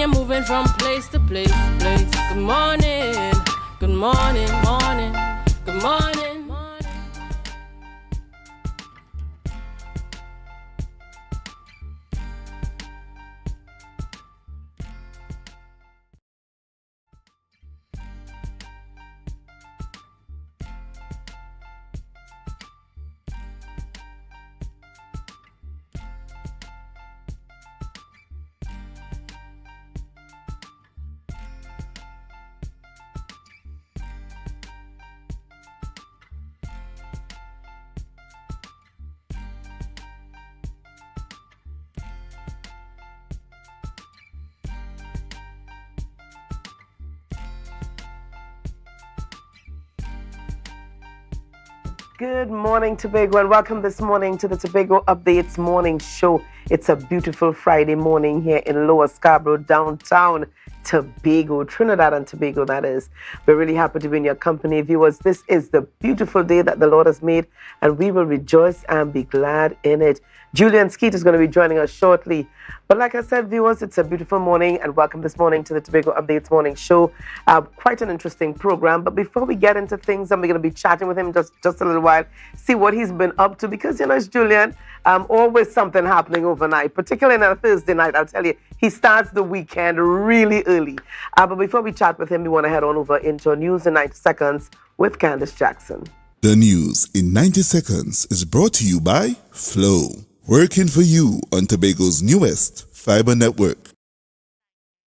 you're moving from place to place. Good morning, good morning, morning, good morning, morning. Good morning, Tobago, and welcome this morning to the Tobago Updates Morning Show. It's a beautiful Friday morning here in Lower Scarborough, downtown Tobago, Trinidad and Tobago, that is. We're really happy to be in your company, viewers. This is the beautiful day that the Lord has made, and we will rejoice and be glad in it. Julian Skeet is going to be joining us shortly. But like I said, viewers, it's a beautiful morning, and welcome this morning to the Tobago Updates Morning Show. Quite an interesting program. But before we get into things, I'm going to be chatting with him just a little while, see what he's been up to, because, you know, it's Julian. Always something happening overnight, particularly on a Thursday night. I'll tell you, he starts the weekend really early. But before we chat with him, we want to head on over into News in 90 Seconds with Candace Jackson. The news in 90 seconds is brought to you by Flow, working for you on Tobago's newest fiber network.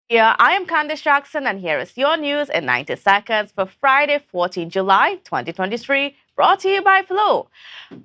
Yeah, I am Candace Jackson, and here is your news in 90 seconds for Friday, 14 July 2023, brought to you by Flow.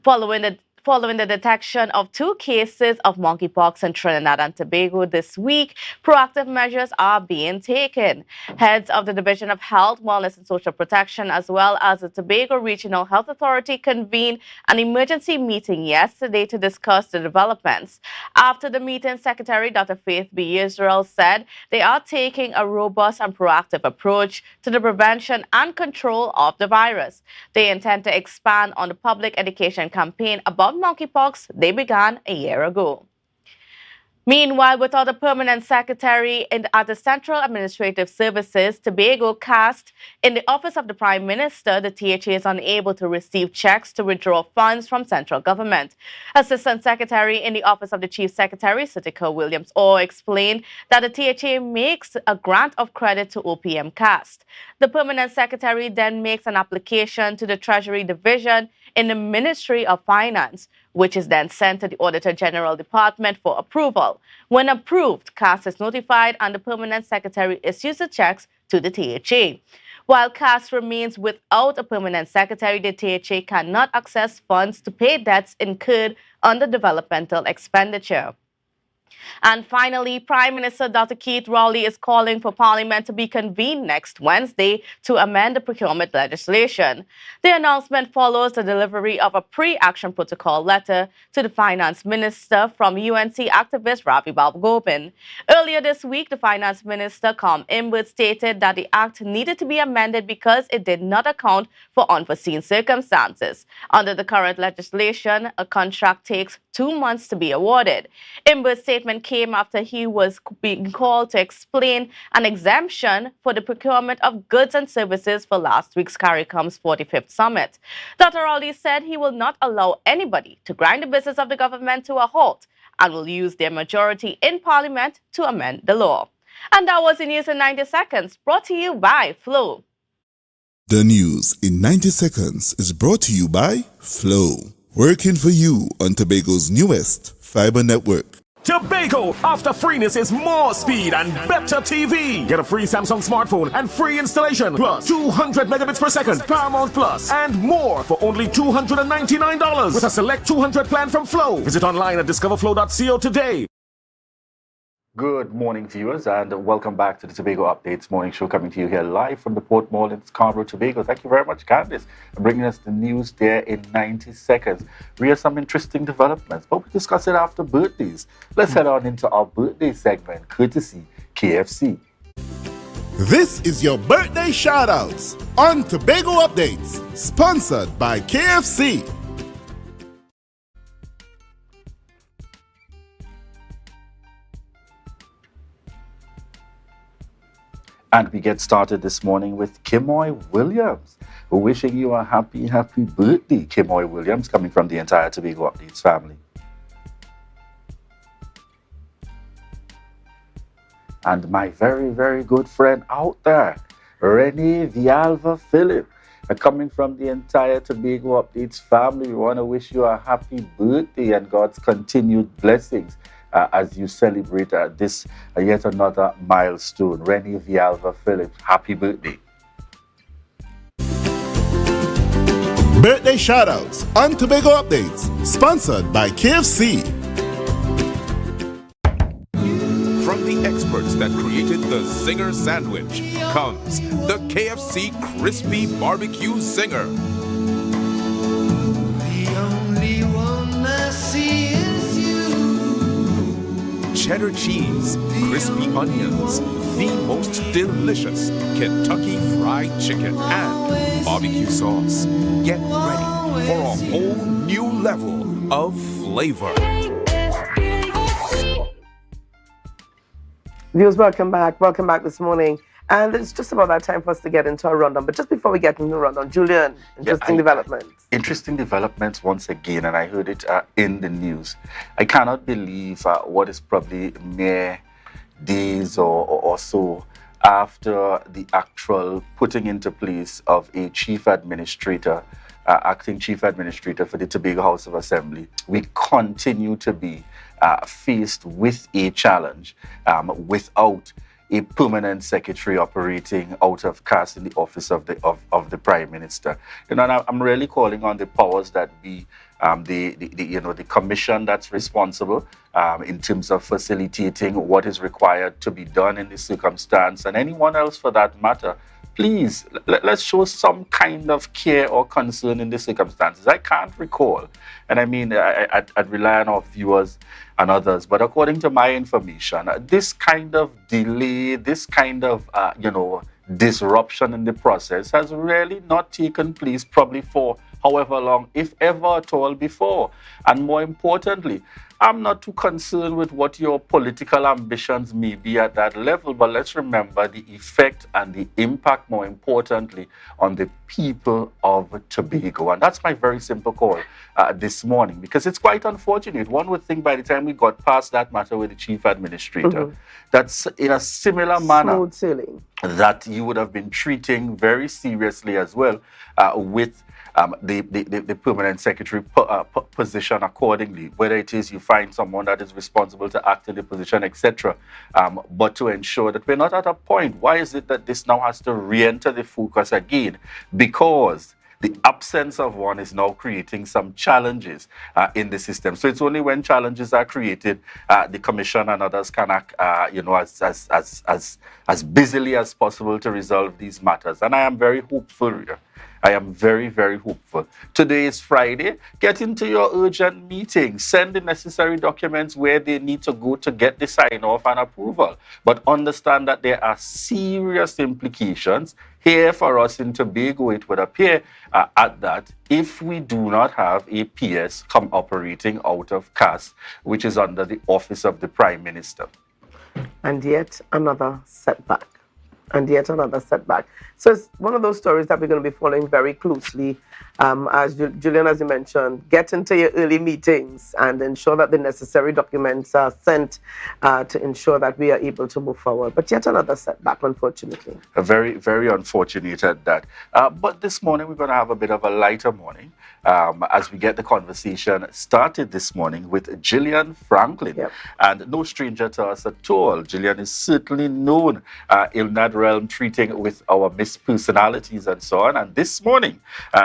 Following the detection of 2 cases of monkeypox in Trinidad and Tobago this week, proactive measures are being taken. Heads of the Division of Health, Wellness and Social Protection, as well as the Tobago Regional Health Authority, convened an emergency meeting yesterday to discuss the developments. After the meeting, Secretary Dr. Faith B. Israel said they are taking a robust and proactive approach to the prevention and control of the virus. They intend to expand on the public education campaign about monkeypox they began a year ago. Meanwhile, without a permanent secretary at the Central Administrative Services, Tobago CAST, in the Office of the Prime Minister, the THA is unable to receive checks to withdraw funds from central government. Assistant Secretary in the Office of the Chief Secretary, Sitika Williams-Orr, explained that the THA makes a grant of credit to OPM CAST. The permanent secretary then makes an application to the Treasury Division in the Ministry of Finance, which is then sent to the Auditor General Department for approval. When approved, CAST is notified and the permanent secretary issues the checks to the THA. While CAST remains without a permanent secretary, the THA cannot access funds to pay debts incurred under developmental expenditure. And finally, Prime Minister Dr. Keith Rowley is calling for Parliament to be convened next Wednesday to amend the procurement legislation. The announcement follows the delivery of a pre-action protocol letter to the Finance Minister from UNC activist Ravi Balgobin. Earlier this week, the Finance Minister, Com Imbert, stated that the act needed to be amended because it did not account for unforeseen circumstances. Under the current legislation, a contract takes 2 months to be awarded. Imbert's statement came after he was being called to explain an exemption for the procurement of goods and services for last week's CARICOM's 45th summit. Dr. Rowley said he will not allow anybody to grind the business of the government to a halt and will use their majority in Parliament to amend the law. And that was the news in 90 seconds, brought to you by Flow. The news in 90 seconds is brought to you by Flow, working for you on Tobago's newest fiber network. Tobago, after freeness is more speed and better TV. Get a free Samsung smartphone and free installation, plus 200 megabits per second, Paramount Plus, and more for only $299 with a select 200 plan from Flow. Visit online at discoverflow.co today. Good morning, viewers, and welcome back to the Tobago Updates Morning Show, coming to you here live from the Port Mall in Scarborough, Tobago. Thank you very much, Candice, for bringing us the news there in 90 seconds. We have some interesting developments, but we'll discuss it after birthdays. Let's head on into our birthday segment, courtesy KFC. This is your birthday shoutouts on Tobago Updates, sponsored by KFC. And we get started this morning with Kimoy Williams. We're wishing you a happy, happy birthday, Kimoy Williams, coming from the entire Tobago Updates family. And my very, very good friend out there, Renee Vialva Philip, coming from the entire Tobago Updates family. We want to wish you a happy birthday and God's continued blessings as you celebrate this yet another milestone. Renee Vialva Philip, happy birthday. Birthday shoutouts on Tobago Updates, sponsored by KFC. From the experts that created the Zinger sandwich comes the KFC Crispy Barbecue Zinger. The only one I see is you. Cheddar cheese, crispy onions, the most delicious Kentucky Fried Chicken, and barbecue sauce. Get ready for a whole new level of flavor. Viewers, welcome back. Welcome back this morning. And it's just about that time for us to get into a rundown. But just before we get into the rundown, Julian, interesting developments. Interesting developments once again, and I heard it in the news. I cannot believe what is probably mere days or so after the actual putting into place of a chief administrator, acting chief administrator for the Tobago House of Assembly, we continue to be faced with a challenge without a permanent secretary operating out of CAS in the office of the Prime Minister. You know, and I'm really calling on the powers that be, the commission that's responsible in terms of facilitating what is required to be done in this circumstance, and anyone else for that matter. Please, let's show some kind of care or concern in the circumstances. I can't recall, and I mean, I'd rely on our viewers and others, but according to my information, this kind of delay, this kind of, disruption in the process has really not taken place probably for however long, if ever at all, before. And more importantly, I'm not too concerned with what your political ambitions may be at that level, but let's remember the effect and the impact, more importantly, on the people of Tobago. And that's my very simple call this morning, because it's quite unfortunate. One would think by the time we got past that matter with the chief administrator, that's in a similar manner Smooth sailing. that you would have been treating very seriously as well with the permanent secretary position accordingly, whether it is you find someone that is responsible to act in the position, etc. But to ensure that we're not at a point, why is it that this now has to re-enter the focus again? Because the absence of one is now creating some challenges in the system. So it's only when challenges are created, the commission and others can act, as busily as possible to resolve these matters. And I am very hopeful here. I am very, very hopeful. Today is Friday. Get into your urgent meeting. Send the necessary documents where they need to go to get the sign-off and approval. But understand that there are serious implications here for us in Tobago, it would appear, at that, if we do not have a PS come operating out of CAS, which is under the office of the Prime Minister. And yet another setback. So it's one of those stories that we're going to be following very closely. As Julian, as you mentioned, get into your early meetings and ensure that the necessary documents are sent to ensure that we are able to move forward. But yet another setback, unfortunately. Very, very unfortunate at that. But this morning, we're going to have a bit of a lighter morning as we get the conversation started this morning with Gillian Franklin. Yep. And no stranger to us at all. Gillian is certainly known in that realm, treating with our Miss Personalities and so on. And this morning,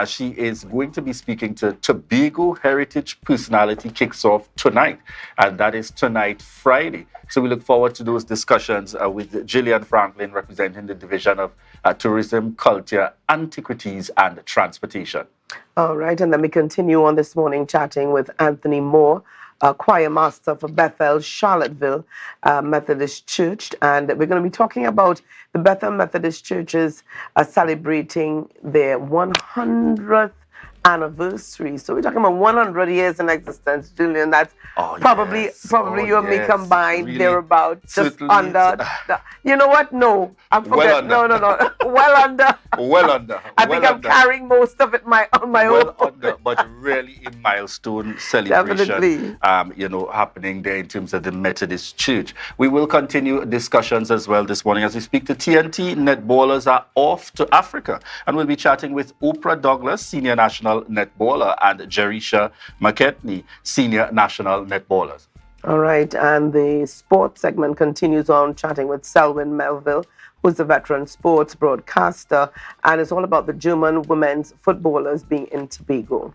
she is going to be speaking to Tobago Heritage Personality Kicks Off tonight. And that is tonight, Friday. So we look forward to those discussions with Gillian Franklin, representing the Division of Tourism, Culture, Antiquities and Transportation. All right, and then we continue on this morning chatting with Anthony Moore, choir master for Bethel Charlottesville Methodist Church. And we're going to be talking about the Bethel Methodist Churches celebrating their 100th anniversary. So we're talking about 100 years in existence, Julian. That's Oh, probably yes. probably Oh, you and me yes. combined. Really? They're about just Certainly under. You know what? No, I forget. Well under. No. Well under. Well under. I well think I'm under. carrying most of it on my Well own. under, but really a milestone celebration, Definitely. happening there in terms of the Methodist Church. We will continue discussions as well this morning as we speak to TNT. Netballers are off to Africa, and we'll be chatting with Oprah Douglas, senior national netballer, and Jerisha McKetney, senior national netballers. All right, and the sports segment continues on, chatting with Selwyn Melville, who's a veteran sports broadcaster, and it's all about the German women's footballers being in Tobago.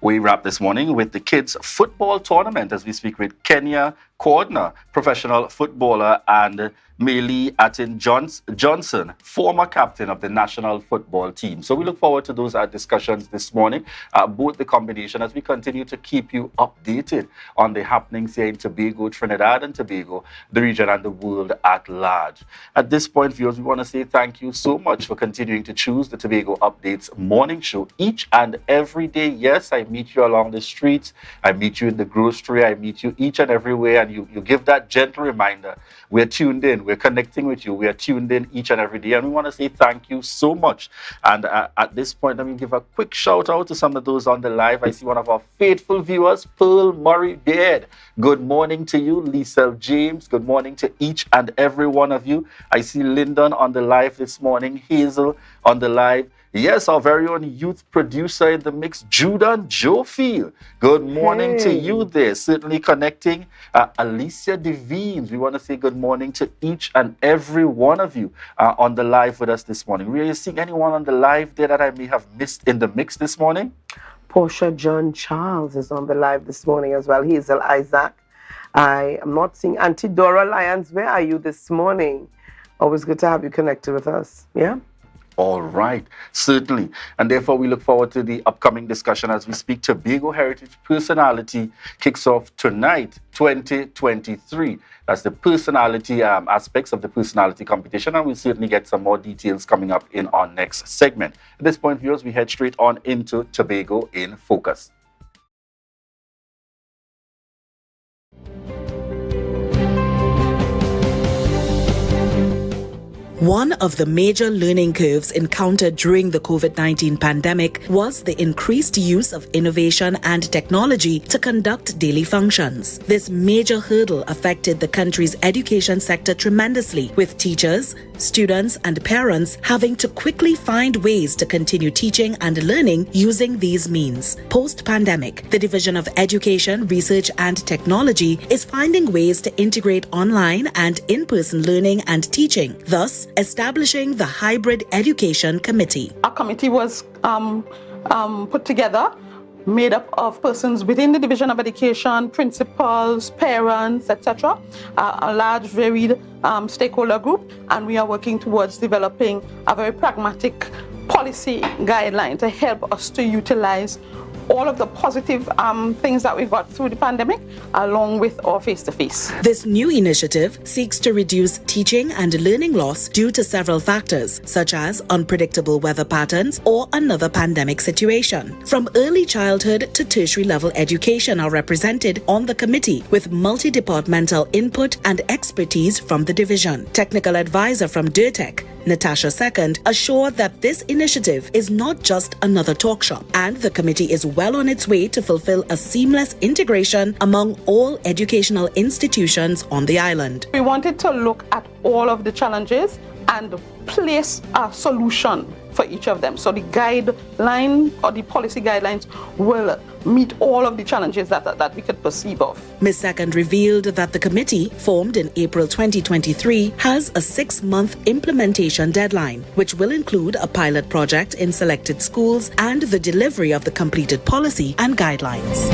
We wrap this morning with the kids' football tournament as we speak with Kenya Cordner, professional footballer, and Maylee Atin Johnson, former captain of the national football team. So we look forward to those discussions this morning, both the combination, as we continue to keep you updated on the happenings here in Tobago, Trinidad and Tobago, the region and the world at large. At this point, viewers, we want to say thank you so much for continuing to choose the Tobago Updates morning show each and every day. Yes, I meet you along the streets, I meet you in the grocery, I meet you each and everywhere, and you give that gentle reminder. We're tuned in, we're connecting with you, we are tuned in each and every day, and we want to say thank you so much. And at this point, let me give a quick shout out to some of those on the live. I see one of our faithful viewers, Pearl Murray Beard. Good morning to you. Lisa James, good morning to each and every one of you. I see Lyndon on the live this morning, Hazel on the live. Yes, our very own youth producer in the mix, Judan Jofield. Good morning to you there. Certainly connecting. Alicia Devines, we want to say good morning to each and every one of you on the live with us this morning. Are you seeing anyone on the live there that I may have missed in the mix this morning? Portia John Charles is on the live this morning as well. Hazel Isaac. I am not seeing Auntie Dora Lyons. Where are you this morning? Always good to have you connected with us. Yeah? All right, certainly. And therefore, we look forward to the upcoming discussion as we speak. Tobago Heritage Personality kicks off tonight, 2023. That's the personality aspects of the personality competition, and we'll certainly get some more details coming up in our next segment. At this point, viewers, we head straight on into Tobago in Focus. One of the major learning curves encountered during the COVID-19 pandemic was the increased use of innovation and technology to conduct daily functions. This major hurdle affected the country's education sector tremendously, with teachers, students, and parents having to quickly find ways to continue teaching and learning using these means. Post-pandemic, the Division of Education, Research and Technology is finding ways to integrate online and in-person learning and teaching, thus establishing the Hybrid Education Committee. A committee was put together, made up of persons within the Division of Education, principals, parents, etc., a large, varied stakeholder group, and we are working towards developing a very pragmatic policy guideline to help us to utilize all of the positive things that we got through the pandemic, along with our face-to-face. This new initiative seeks to reduce teaching and learning loss due to several factors, such as unpredictable weather patterns or another pandemic situation. From early childhood to tertiary level education are represented on the committee, with multi-departmental input and expertise from the division. Technical advisor from DIRTEC, Natasha Second, assured that this initiative is not just another talk shop, and the committee is well on its way to fulfill a seamless integration among all educational institutions on the island. We wanted to look at all of the challenges and place a solution for each of them. So the guideline or the policy guidelines will meet all of the challenges that we could perceive of. Ms. Second revealed that the committee, formed in April 2023, has a 6-month implementation deadline, which will include a pilot project in selected schools and the delivery of the completed policy and guidelines.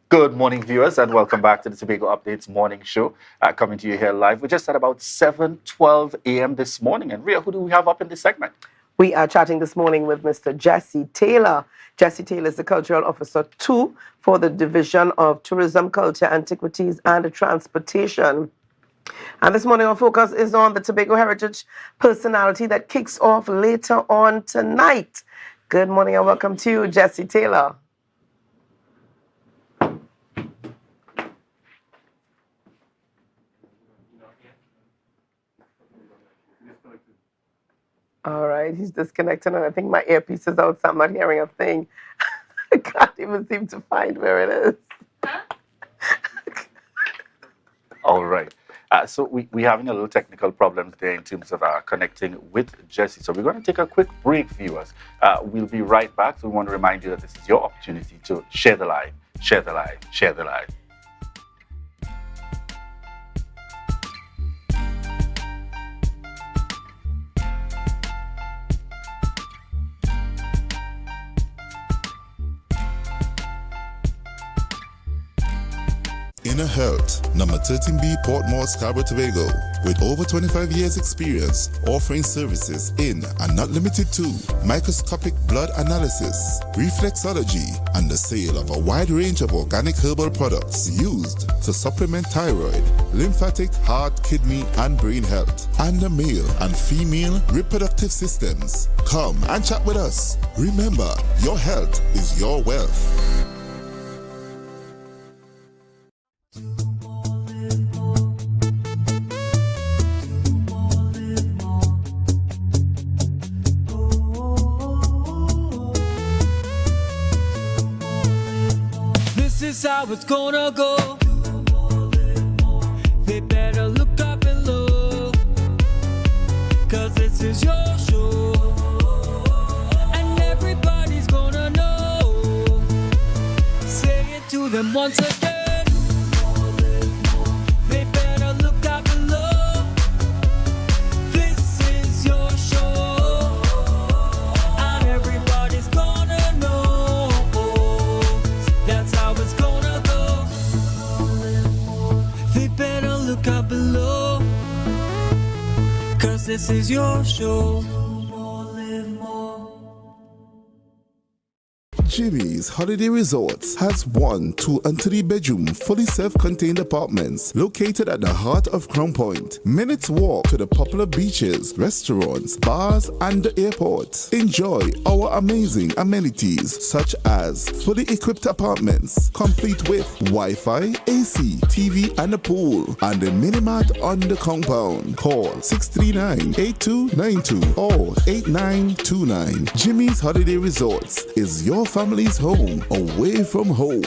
Good morning, viewers, and welcome back to the Tobago Updates morning show, coming to you here live. We're just at about 7:12 a.m. this morning. And Ria, who do we have up in this segment? We are chatting this morning with Mr. Jesse Taylor. Jesse Taylor is the Cultural Officer 2 for the Division of Tourism, Culture, Antiquities, and Transportation. And this morning our focus is on the Tobago Heritage Personality that kicks off later on tonight. Good morning and welcome to you, Jesse Taylor. All right, he's disconnected, and I think my earpiece is out, so I'm not hearing a thing. I can't even seem to find where it is. All right. So we're having a little technical problem there in terms of connecting with Jesse. So we're going to take a quick break, viewers. We'll be right back. So we want to remind you that this is your opportunity to share the live, share the live, share the live. Inner Health, number 13B, Portmore, Scarborough, Tobago, with over 25 years experience, offering services in and not limited to microscopic blood analysis, reflexology, and the sale of a wide range of organic herbal products used to supplement thyroid, lymphatic, heart, kidney, and brain health, and the male and female reproductive systems. Come and chat with us. Remember, your health is your wealth. This is how it's gonna go. They better look up and look, 'cause this is your show, and everybody's gonna know. Say it to them once again. They better look up and look. This is your show, and everybody's gonna know. That's how it's gonna go. They better look up below, 'cause this is your show. Jimmy's Holiday Resorts has 1, 2, and 3 bedroom, fully self-contained apartments located at the heart of Crown Point. Minutes walk to the popular beaches, restaurants, bars, and the airport. Enjoy our amazing amenities such as fully equipped apartments, complete with Wi-Fi, AC, TV, and a pool, and a mini-mart on the compound. Call 639-8292 or 8929. Jimmy's Holiday Resorts is your family's home away from home.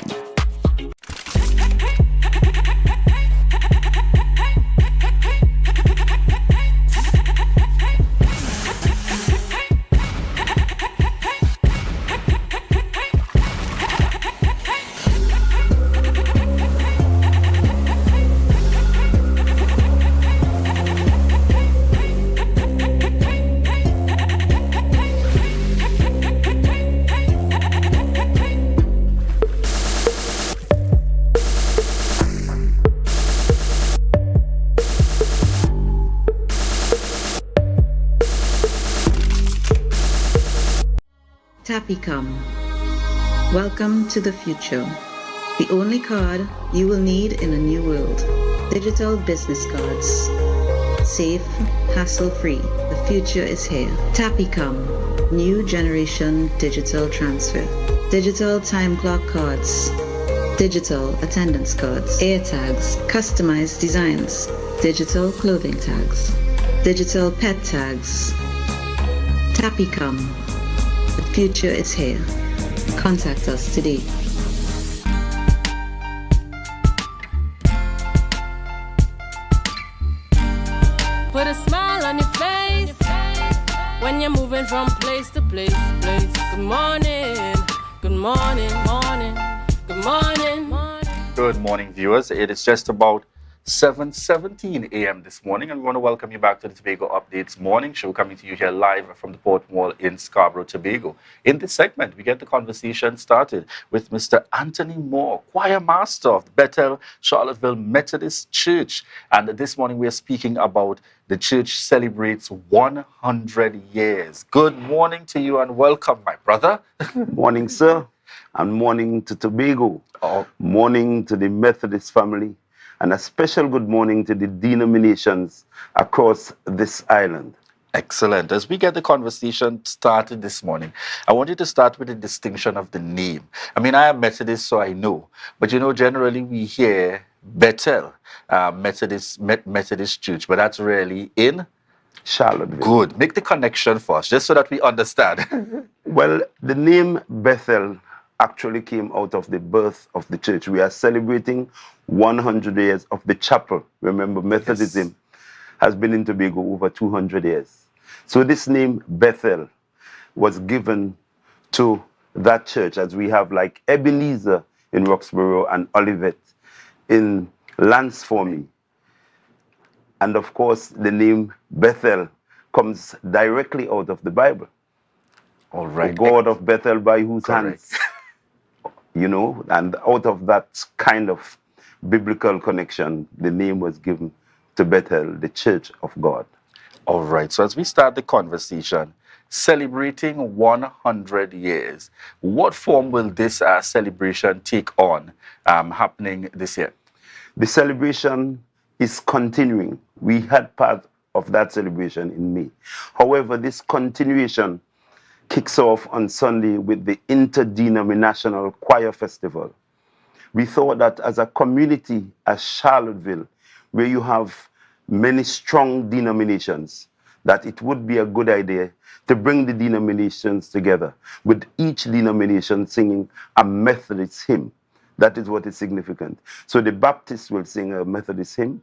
Tapicom. Welcome to the future. The only card you will need in a new world. Digital business cards. Safe, hassle-free. The future is here. Tapicom. New generation digital transfer. Digital time clock cards. Digital attendance cards. Air tags. Customized designs. Digital clothing tags. Digital pet tags. Tapicom. The future is here. Contact us today. Put a smile on your face when you're moving from place to place. Good morning, good morning, morning, good morning, morning. Good morning, viewers. It is just about 7:17 a.m. this morning, and we want to welcome you back to the Tobago Updates morning show, coming to you here live from the Port Mall in Scarborough, Tobago. In this segment, we get the conversation started with Mr. Anthony Moore, choir master of Bethel Charlottesville Methodist Church. And this morning, we are speaking about the church celebrates 100 years. Good morning to you and welcome, my brother. Morning, sir, and morning to Tobago. Morning to the Methodist family. And a special good morning to the denominations across this island. Excellent. As we get the conversation started this morning, I want you to start with the distinction of the name. I mean, I am Methodist, so I know. But, generally we hear Bethel, Methodist Church, but that's really in Charlottesville. Good. Make the connection for us, just so that we understand. Well, the name Bethel actually came out of the birth of the church. We are celebrating 100 years of the chapel. Remember, Methodism has been in Tobago over 200 years. So this name Bethel was given to that church, as we have like Ebenezer in Roxborough and Olivet in Lansformy. And of course, the name Bethel comes directly out of the Bible. All right. The God of Bethel, by whose hands, and out of that kind of biblical connection, the name was given to Bethel, the Church of God. All right. So as we start the conversation, celebrating 100 years, what form will this celebration take on happening this year? The celebration is continuing. We had part of that celebration in May. However, this continuation kicks off on Sunday with the Interdenominational Choir Festival. We thought that as a community, as Charlottesville, where you have many strong denominations, that it would be a good idea to bring the denominations together, with each denomination singing a Methodist hymn. That is what is significant. So the Baptists will sing a Methodist hymn,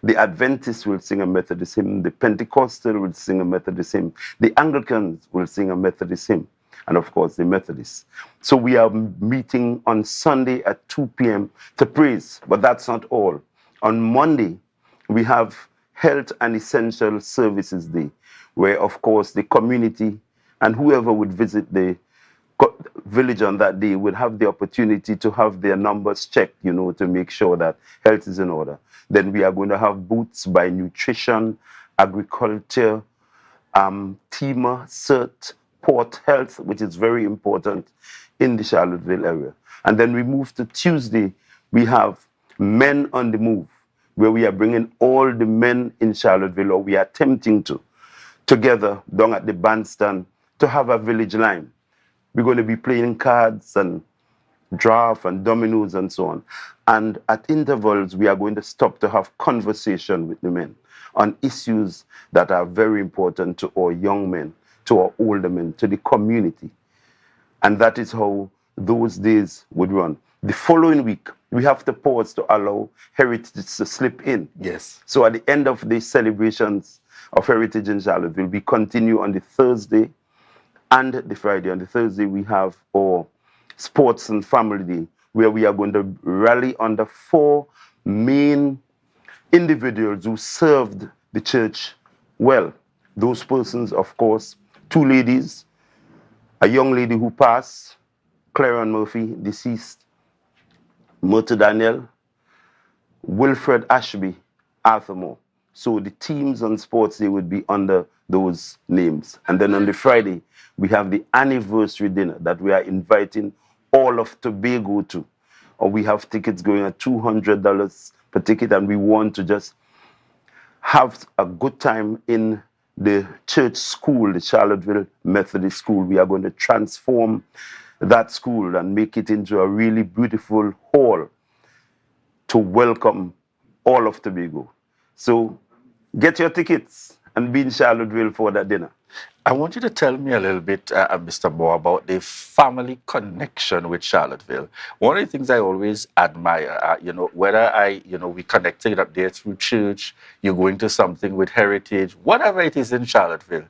the Adventists will sing a Methodist hymn, the Pentecostal will sing a Methodist hymn, the Anglicans will sing a Methodist hymn, and of course the Methodists. So we are meeting on Sunday at 2 p.m. to praise, but that's not all. On Monday, we have Health and Essential Services Day, where of course the community and whoever would visit the village on that day would have the opportunity to have their numbers checked, to make sure that health is in order. Then we are going to have booths by nutrition, agriculture, TEMA, CERT, port health, which is very important in the Charlottesville area. And then we move to Tuesday, we have Men on the Move, where we are bringing all the men in Charlottesville, or we are attempting to, together down at the bandstand to have a village line. We're going to be playing cards and draft and dominoes and so on. And at intervals, we are going to stop to have conversation with the men on issues that are very important to our young men, to our older men, to the community. And that is how those days would run. The following week, we have to pause to allow heritage to slip in. Yes. So at the end of the celebrations of Heritage in Charlottesville, we continue on the Thursday and the Friday. On the Thursday, we have our Sports and Family Day, where we are going to rally under 4 main individuals who served the church well. Those persons, of course, 2 ladies, a young lady who passed, Claren Murphy, deceased, Murta Daniel, Wilfred Ashby, Arthur Moore. So the teams on Sports Day would be under those names. And then on the Friday, we have the anniversary dinner that we are inviting all of Tobago to. Or we have tickets going at $200 per ticket, and we want to just have a good time in the church school, the Charlottesville Methodist School. We are going to transform that school and make it into a really beautiful hall to welcome all of Tobago. So get your tickets and be in Charlottesville for that dinner. I want you to tell me a little bit, Mr. Moore, about the family connection with Charlottesville. One of the things I always admire, whether we connected up there through church, you're going to something with heritage, whatever it is in Charlottesville,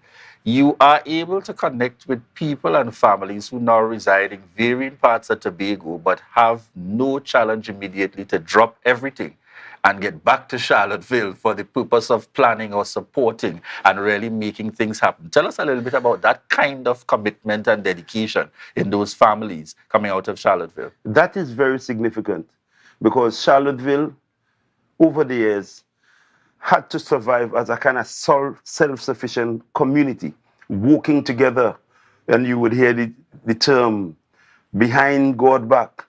you are able to connect with people and families who now reside in varying parts of Tobago, but have no challenge immediately to drop everything and get back to Charlottesville for the purpose of planning or supporting and really making things happen. Tell us a little bit about that kind of commitment and dedication in those families coming out of Charlottesville. That is very significant because Charlottesville, over the years, had to survive as a kind of self-sufficient community, working together. And you would hear the term, behind God back,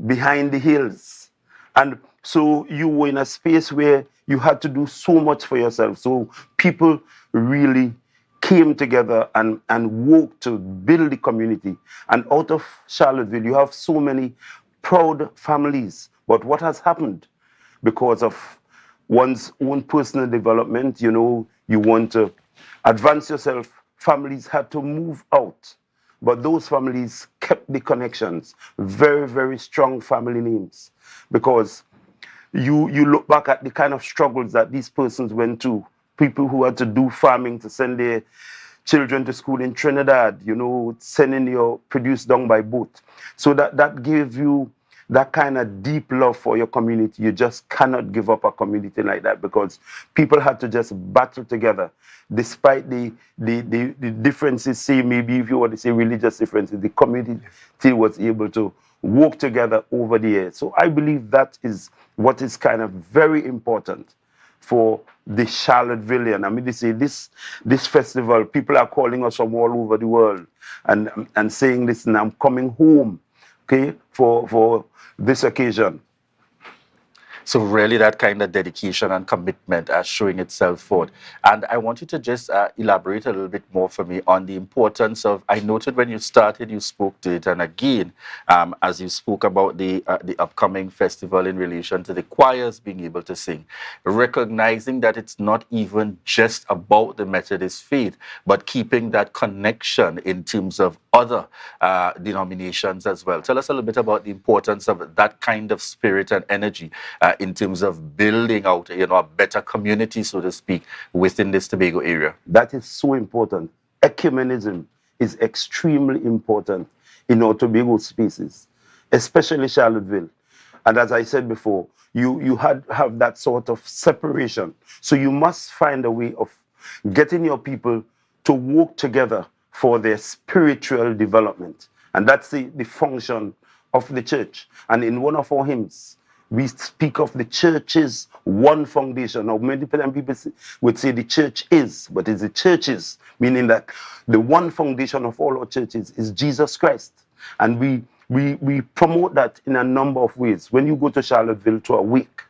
behind the hills. And so you were in a space where you had to do so much for yourself. So people really came together and worked to build the community. And out of Charlottesville, you have so many proud families. But what has happened? Because of one's own personal development, you know, you want to advance yourself, families had to move out. But those families kept the connections, very, very strong family names. Because you look back at the kind of struggles that these persons went to, people who had to do farming to send their children to school in Trinidad, you know, sending your produce down by boat. So that gave you that kind of deep love for your community. You just cannot give up a community like that because people had to just battle together. Despite the differences, say maybe if you want to say religious differences, the community was able to work together over the years. So I believe that is what is kind of very important for the Charlottevillian. I mean, they say this festival, people are calling us from all over the world and saying, listen, I'm coming home, okay, for this occasion. So really that kind of dedication and commitment showing itself forth. And I want you to just elaborate a little bit more for me on the importance of, I noted when you started, you spoke to it. And again, as you spoke about the upcoming festival in relation to the choirs being able to sing, recognizing that it's not even just about the Methodist faith, but keeping that connection in terms of other denominations as well. Tell us a little bit about the importance of that kind of spirit and energy in terms of building out, you know, a better community, so to speak, within this Tobago area. That is so important. Ecumenism is extremely important in our Tobago spaces, especially Charlottesville. And as I said before, you have that sort of separation. So you must find a way of getting your people to work together for their spiritual development. And that's the function of the church. And in one of our hymns, we speak of the church's one foundation. Now, many people would say the church is, but it's the churches, meaning that the one foundation of all our churches is Jesus Christ. And we promote that in a number of ways. When you go to Charlottesville to a wake,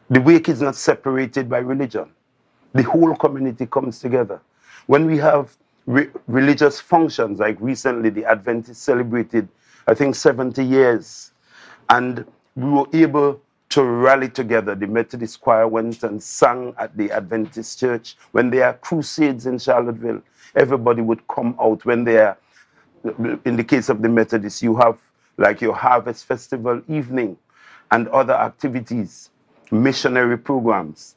the wake is not separated by religion. The whole community comes together. When we have religious functions, like recently the Adventists celebrated, I think, 70 years, and we were able to rally together. The Methodist choir went and sang at the Adventist church. When there are crusades in Charlottesville, everybody would come out. When they are, in the case of the Methodists, you have like your Harvest Festival evening and other activities, missionary programs.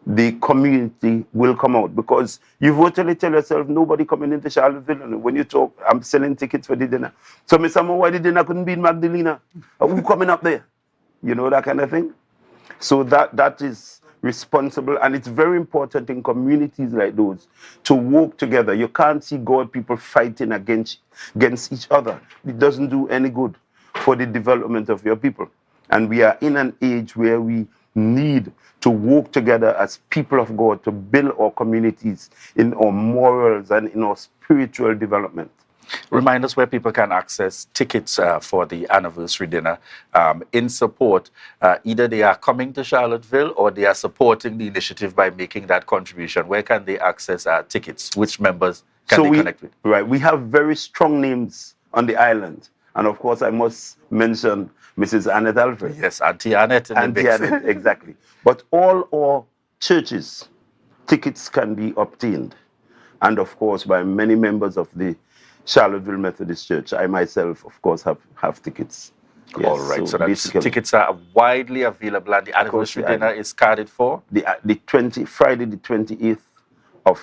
The community will come out because you virtually tell yourself nobody coming into Charlottesville. And when you talk, I'm selling tickets for the dinner. So, Mr. Mo, why the dinner couldn't be in Magdalena? Who coming up there? You know, that kind of thing. So that is responsible, and it's very important in communities like those to work together. You can't see God people fighting against each other. It doesn't do any good for the development of your people. And we are in an age where we need to work together as people of God to build our communities in our morals and in our spiritual development. Remind us where people can access tickets for the anniversary dinner in support. Either they are coming to Charlottesville or they are supporting the initiative by making that contribution. Where can they access tickets? Which members can they connect with? Right, we have very strong names on the island. And of course, I must mention Mrs. Annette Alfred. Yes, Auntie Annette. Auntie Annette, exactly. But all our churches, tickets can be obtained. And of course, by many members of the Charlottesville Methodist Church. I myself, of course, have tickets. Yes, all right, so tickets are widely available, and the anniversary dinner is carded for? Friday the 28th of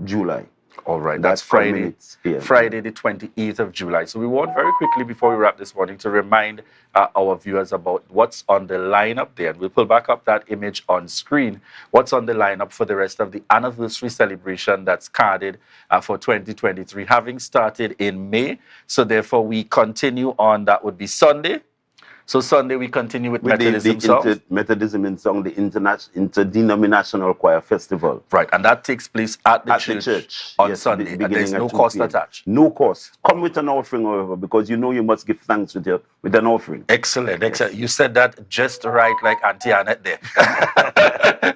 July. All right, that's Friday, Yeah. Friday the 28th of July. So we want very quickly before we wrap this morning to remind our viewers about what's on the lineup there. And we'll pull back up that image on screen. What's on the lineup for the rest of the anniversary celebration that's carded for 2023, having started in May. So therefore we continue on, that would be Sunday. So Sunday we continue with Methodism songs. Methodism in Song, the Interdenominational Choir Festival. Right, and that takes place at the church on Sunday. And there's no cost attached. No cost. Come with an offering, however, because you know you must give thanks with an offering. Excellent, excellent. You said that just right, like Auntie Annette there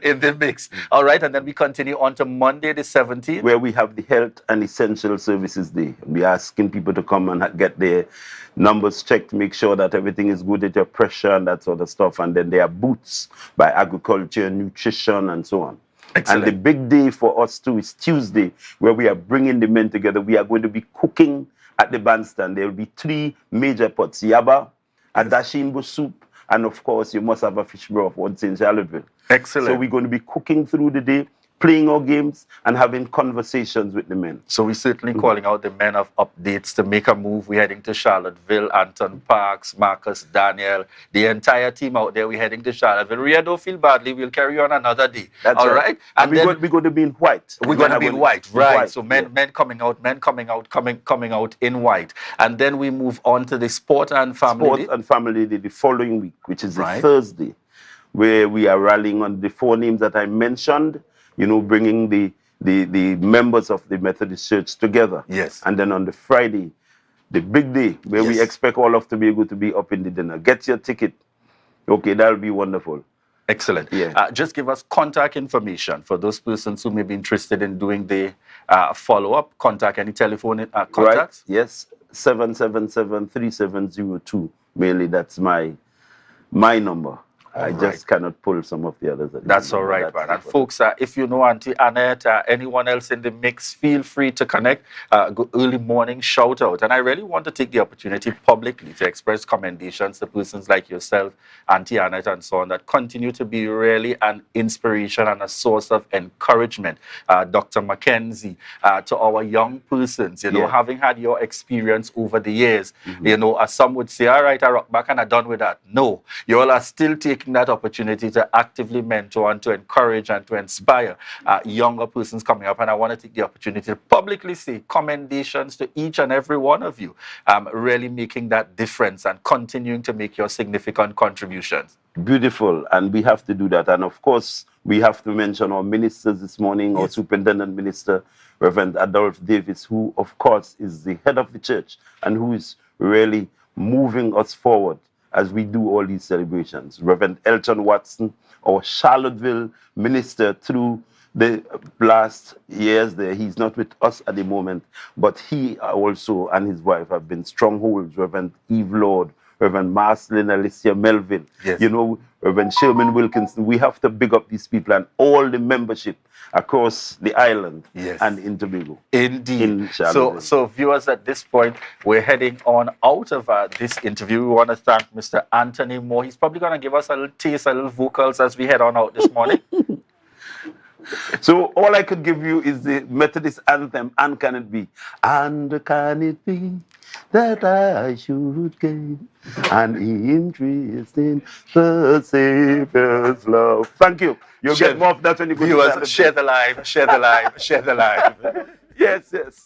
in the mix. All right, and then we continue on to Monday the 17th, where we have the Health and Essential Services Day. We're asking people to come and get their numbers checked, make sure that everything is good at your pressure and that sort of stuff. And then there are booths by agriculture, nutrition, and so on. Excellent. And the big day for us too is Tuesday, where we are bringing the men together. We are going to be cooking at the bandstand. There will be 3 major pots: yaba, a dashimbo soup, and of course you must have a fish broth once in Charlottesville. Excellent. So we're going to be cooking through the day, playing our games and having conversations with the men. So we're certainly calling out the men of updates to make a move. We're heading to Charlottesville. Anton Parks, Marcus, Daniel, the entire team out there. We're heading to Charlottesville. Ria, don't feel badly. We'll carry on another day. That's all right? And we're going to be in white. We're going to be in white, right? So men coming out in white. And then we move on to the Sport and Family. Sport and Family Day the following week, which is the Thursday, where we are rallying on the 4 names that I mentioned. You know, bringing the members of the Methodist Church together. Yes. And then on the Friday, the big day, where we expect all of Tobago to be up in the dinner. Get your ticket. Okay, that'll be wonderful. Excellent. Yeah. Just give us contact information for those persons who may be interested in doing the follow-up. Contact any telephone contacts? Right. Yes, 777-3702. Mainly, that's my number. I just cannot pull some of the others. That's all right, man. And folks, if you know Auntie Annette, anyone else in the mix, feel free to connect. Go early morning shout out. And I really want to take the opportunity publicly to express commendations to persons like yourself, Auntie Annette, and so on, that continue to be really an inspiration and a source of encouragement. Dr. Mackenzie, to our young persons, you know, having had your experience over the years, you know, as some would say, all right, I rock back and I'm done with that. No, you all are still taking that opportunity to actively mentor and to encourage and to inspire younger persons coming up. And I want to take the opportunity to publicly say commendations to each and every one of you, really making that difference and continuing to make your significant contributions. Beautiful, and we have to do that. And of course, we have to mention our ministers this morning, our Superintendent Minister, Reverend Adolph Davis, who of course is the head of the church and who is really moving us forward as we do all these celebrations. Reverend Elton Watson, our Charlottesville minister through the last years there. He's not with us at the moment, but he also and his wife have been strongholds. Reverend Eve Lord, Reverend Marcelin Alicia Melvin, you know, Reverend Sherman Wilkinson. We have to big up these people and all the membership across the island and in Tobago. Indeed. In so viewers, at this point, we're heading on out of this interview. We want to thank Mr. Anthony Moore. He's probably going to give us a little taste, a little vocals as we head on out this morning. So all I could give you is the Methodist anthem, and can it be? And can it be that I should gain an interest in the Savior's love? Thank you. You'll get more of that when you go to viewers, share the live, share the live, share the live. Yes, yes.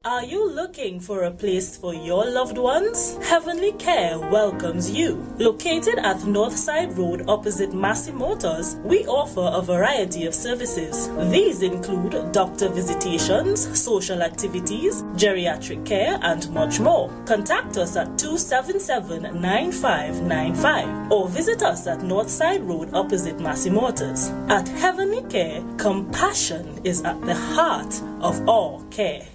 Are you looking for a place for your loved ones? Heavenly Care welcomes you. Located at Northside Road opposite Massey Motors, we offer a variety of services. These include doctor visitations, social activities, geriatric care, and much more. Contact us at 277-9595 or visit us at Northside Road opposite Massey Motors. At Heavenly Care, compassion is at the heart of all care.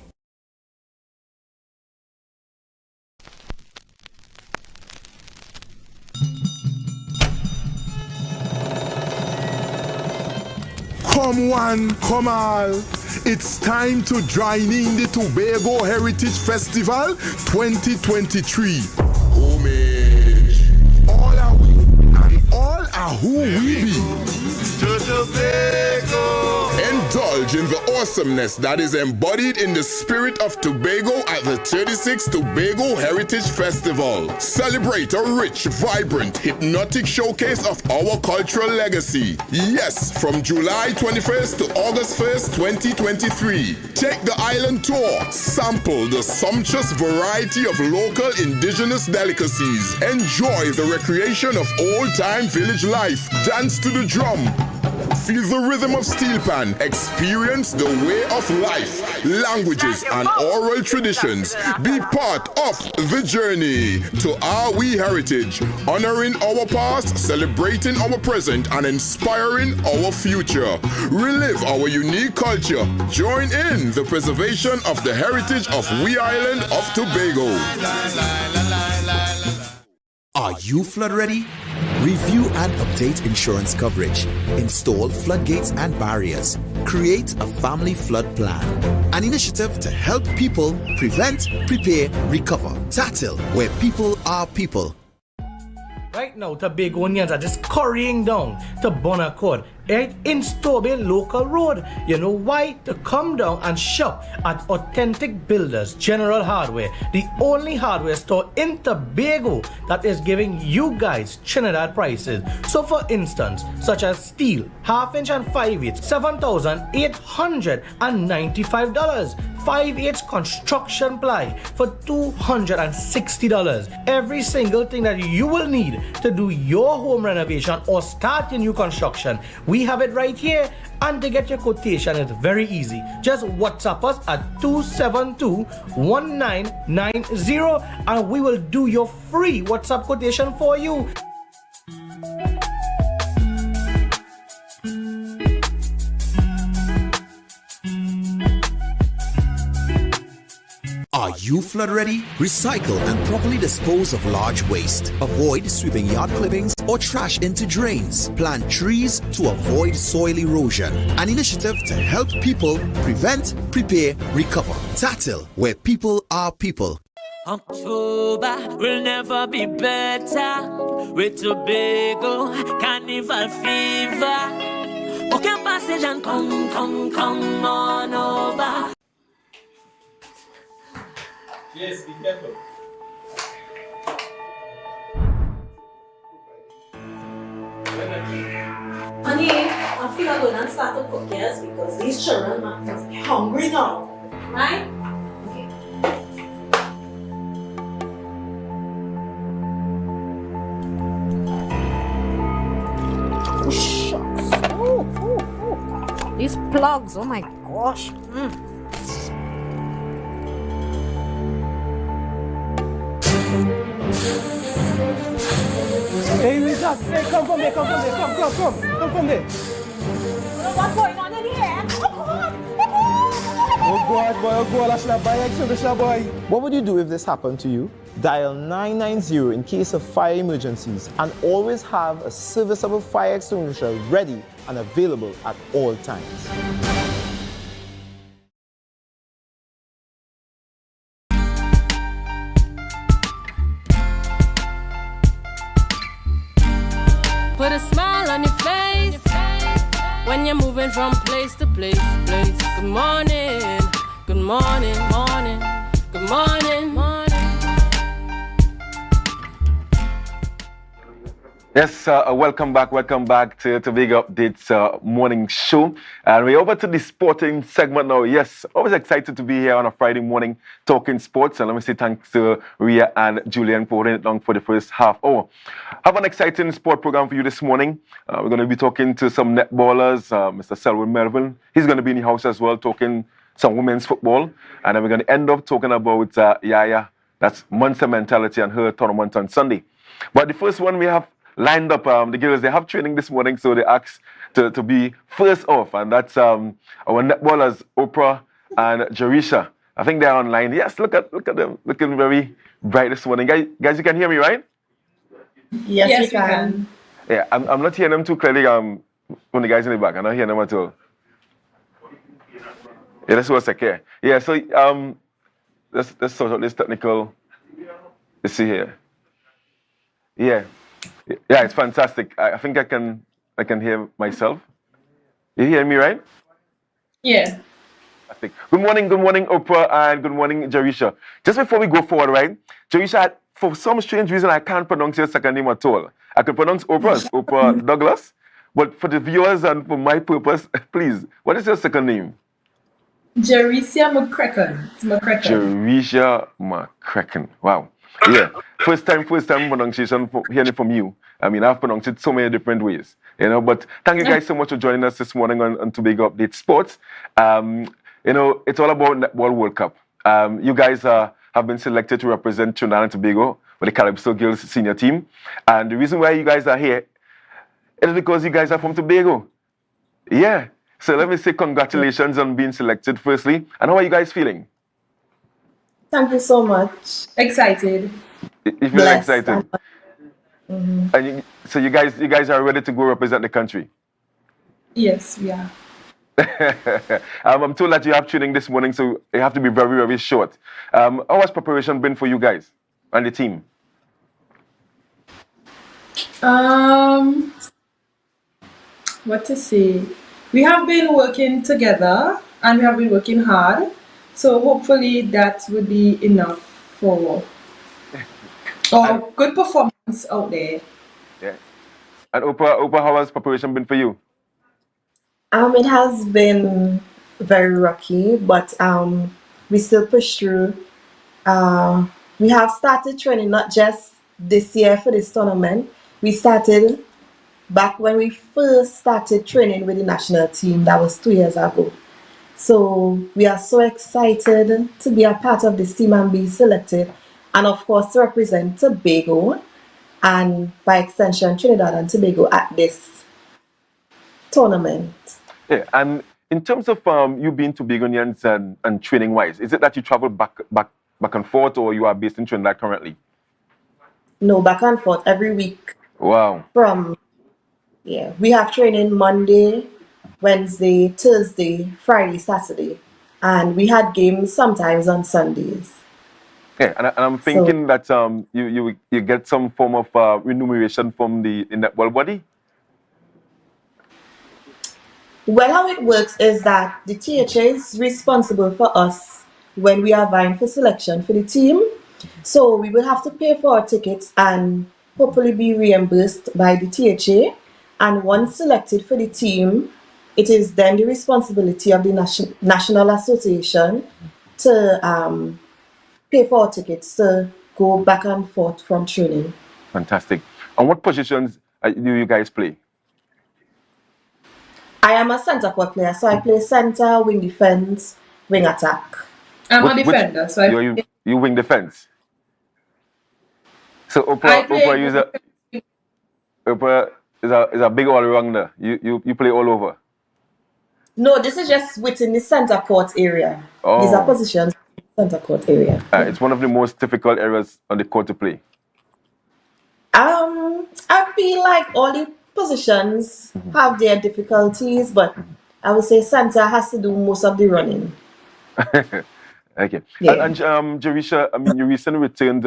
Come one, come all. It's time to join in the Tobago Heritage Festival 2023. Homage. All are we and all are who we be. To Tobago. Indulge in the awesomeness that is embodied in the spirit of Tobago at the 36th Tobago Heritage Festival. Celebrate a rich, vibrant, hypnotic showcase of our cultural legacy. Yes, from July 21st to August 1st, 2023. Take the island tour. Sample the sumptuous variety of local indigenous delicacies. Enjoy the recreation of old-time village life. Dance to the drum. Feel the rhythm of steel pan. Experience the way of life, languages, and oral traditions. Be part of the journey to our we heritage, honoring our past, celebrating our present, and inspiring our future. Relive our unique culture. Join in the preservation of the heritage of we island of Tobago. Are you flood ready? Review and update insurance coverage. Install floodgates and barriers. Create a family flood plan. An initiative to help people prevent, prepare, recover. TATL, where people are people. Right now, Tobagonians are just scurrying down to Bonaccord, right in Stobie Local Road. You know why? To come down and shop at Authentic Builders General Hardware, the only hardware store in Tobago that is giving you guys Trinidad prices. So for instance, such as steel, 1/2 inch and 5/8, $7,895. 5/8 construction ply for $260. Every single thing that you will need to do your home renovation or start your new construction, we have it right here. And to get your quotation, it's very easy. Just WhatsApp us at 272-1990 and we will do your free WhatsApp quotation for you. Are you flood ready? Recycle and properly dispose of large waste. Avoid sweeping yard clippings or trash into drains. Plant trees to avoid soil erosion. An initiative to help people prevent, prepare, recover. TATL, where people are people. October will never be better with Tobago Carnival fever. Book your passage and come on over. Yes, be careful. Honey, I feel I'm going to start to cook, yes, because these children must be hungry now. Right? Okay. Oh, shucks. Oh. These plugs, oh my gosh. Hey, Lisa, hey, come from there, come from there. What's going on in here? Oh God, I should have buy extinguisher, boy. What would you do if this happened to you? Dial 990 in case of fire emergencies and always have a serviceable fire extinguisher ready and available at all times. Put a smile on your face when you're moving from place to place. Good morning, good morning, morning, good morning, morning. Yes, welcome back to Tobago Updates morning show. And we're over to the sporting segment now. Yes, always excited to be here on a Friday morning talking sports. And let me say thanks to Ria and Julian for holding it down for the first half hour. Have an exciting sport program for you this morning. We're going to be talking to some netballers, Mr. Selwyn Melvin. He's going to be in the house as well, talking some women's football. And then we're going to end up talking about Yaya, that's Monster Mentality and her tournament on Sunday. But the first one we have lined up, the girls, they have training this morning, so they asked to be first off, and that's our netballers, Oprah and Jerisha. I think they're online. Yes, look at them, looking very bright this morning. Guys, you can hear me, right? Yes, we can. Yeah, I'm not hearing them too clearly. From the guys in the back, I'm not hearing them at all. Yeah, that's what's okay. Yeah, so let's sort out this technical. Let's see here. Yeah, yeah, it's fantastic. I think I can hear myself. You hear me, right? Yeah. Fantastic. Good morning, Oprah, and good morning, Jarisha. Just before we go forward, right? Jarisha, for some strange reason, I can't pronounce your second name at all. I can pronounce Oprah, Oprah Douglas, but for the viewers and for my purpose, please, what is your second name? Jericia McCracken. Jarisha McCracken. Wow. Yeah. First time pronunciation hearing it from you. I mean, I've pronounced it so many different ways. But thank you guys so much for joining us this morning on Tobago Update Sports. It's all about Netball World Cup. You guys have been selected to represent Trinidad and Tobago with the Calypso Girls senior team. And the reason why you guys are here is because you guys are from Tobago. Yeah. So let me say congratulations on being selected firstly. And how are you guys feeling? Thank you so much. Excited. You feel excited? And so you guys are ready to go represent the country? Yes, we are. I'm told that you have training this morning, so you have to be very, very short. How has preparation been for you guys and the team? What to say? We have been working together and we have been working hard. So hopefully that would be enough for good performance out there. Yeah. And Oprah, how has preparation been for you? It has been very rocky, but we still push through. We have started training not just this year for this tournament. We started back when we first started training with the national team. That was 2 years ago. So we are so excited to be a part of this team and be selected, and of course to represent Tobago and by extension Trinidad and Tobago at this tournament. Yeah, and in terms of you being Tobagonians and training wise, is it that you travel back and forth, or you are based in Trinidad currently? No, back and forth every week. Wow. We have training Monday, Wednesday, Thursday, Friday, Saturday, and we had games sometimes on Sundays. Yeah, and I'm thinking that you get some form of remuneration from the netball body. Well, how it works is that the THA is responsible for us when we are vying for selection for the team. So we will have to pay for our tickets and hopefully be reimbursed by the THA. And once selected for the team, it is then the responsibility of the National Association to pay for our tickets to go back and forth from training. Fantastic. And what positions do you guys play? I am a center court player, so I play center, wing defense, wing attack. I'm a defender, so you wing defense. So Oprah is a big all-rounder. You play all over. No, this is just within the center court area. Oh. These are positions in the center court area. It's one of the most difficult areas on the court to play. I feel like all the positions have their difficulties, but I would say center has to do most of the running. Okay. Yeah. And Jarisha, I mean, you recently returned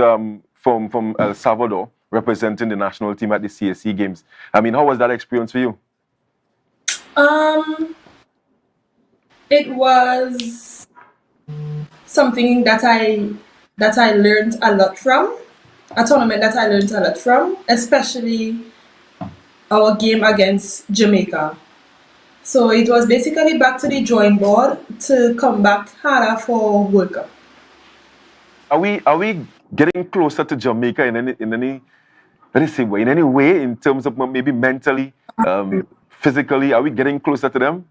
from El Salvador, representing the national team at the CSC Games. I mean, how was that experience for you? It was something that I learned a lot from, a tournament that I learned a lot from, especially our game against Jamaica. So it was basically back to the drawing board to come back harder for World Cup. Are we getting closer to Jamaica in any way, in terms of maybe mentally, physically? Are we getting closer to them?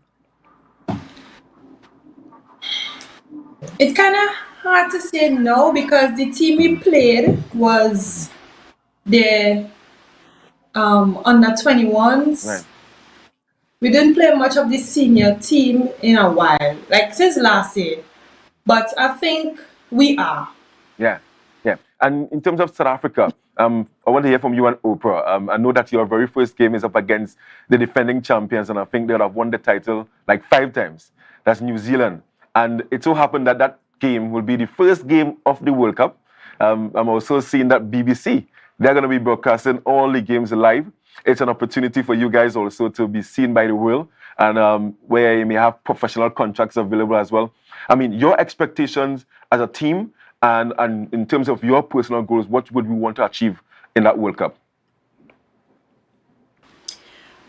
It's kind of hard to say no because the team we played was the under 21s. Right. We didn't play much of the senior team in a while, like since last year. But I think we are. Yeah. And in terms of South Africa, I want to hear from you and Oprah. I know that your very first game is up against the defending champions, and I think they'll have won the title like 5 times. That's New Zealand. And it so happened that that game will be the first game of the World Cup. I'm also seeing that BBC, they're going to be broadcasting all the games live. It's an opportunity for you guys also to be seen by the world, and where you may have professional contracts available as well. I mean, your expectations as a team and in terms of your personal goals, what would we want to achieve in that World Cup?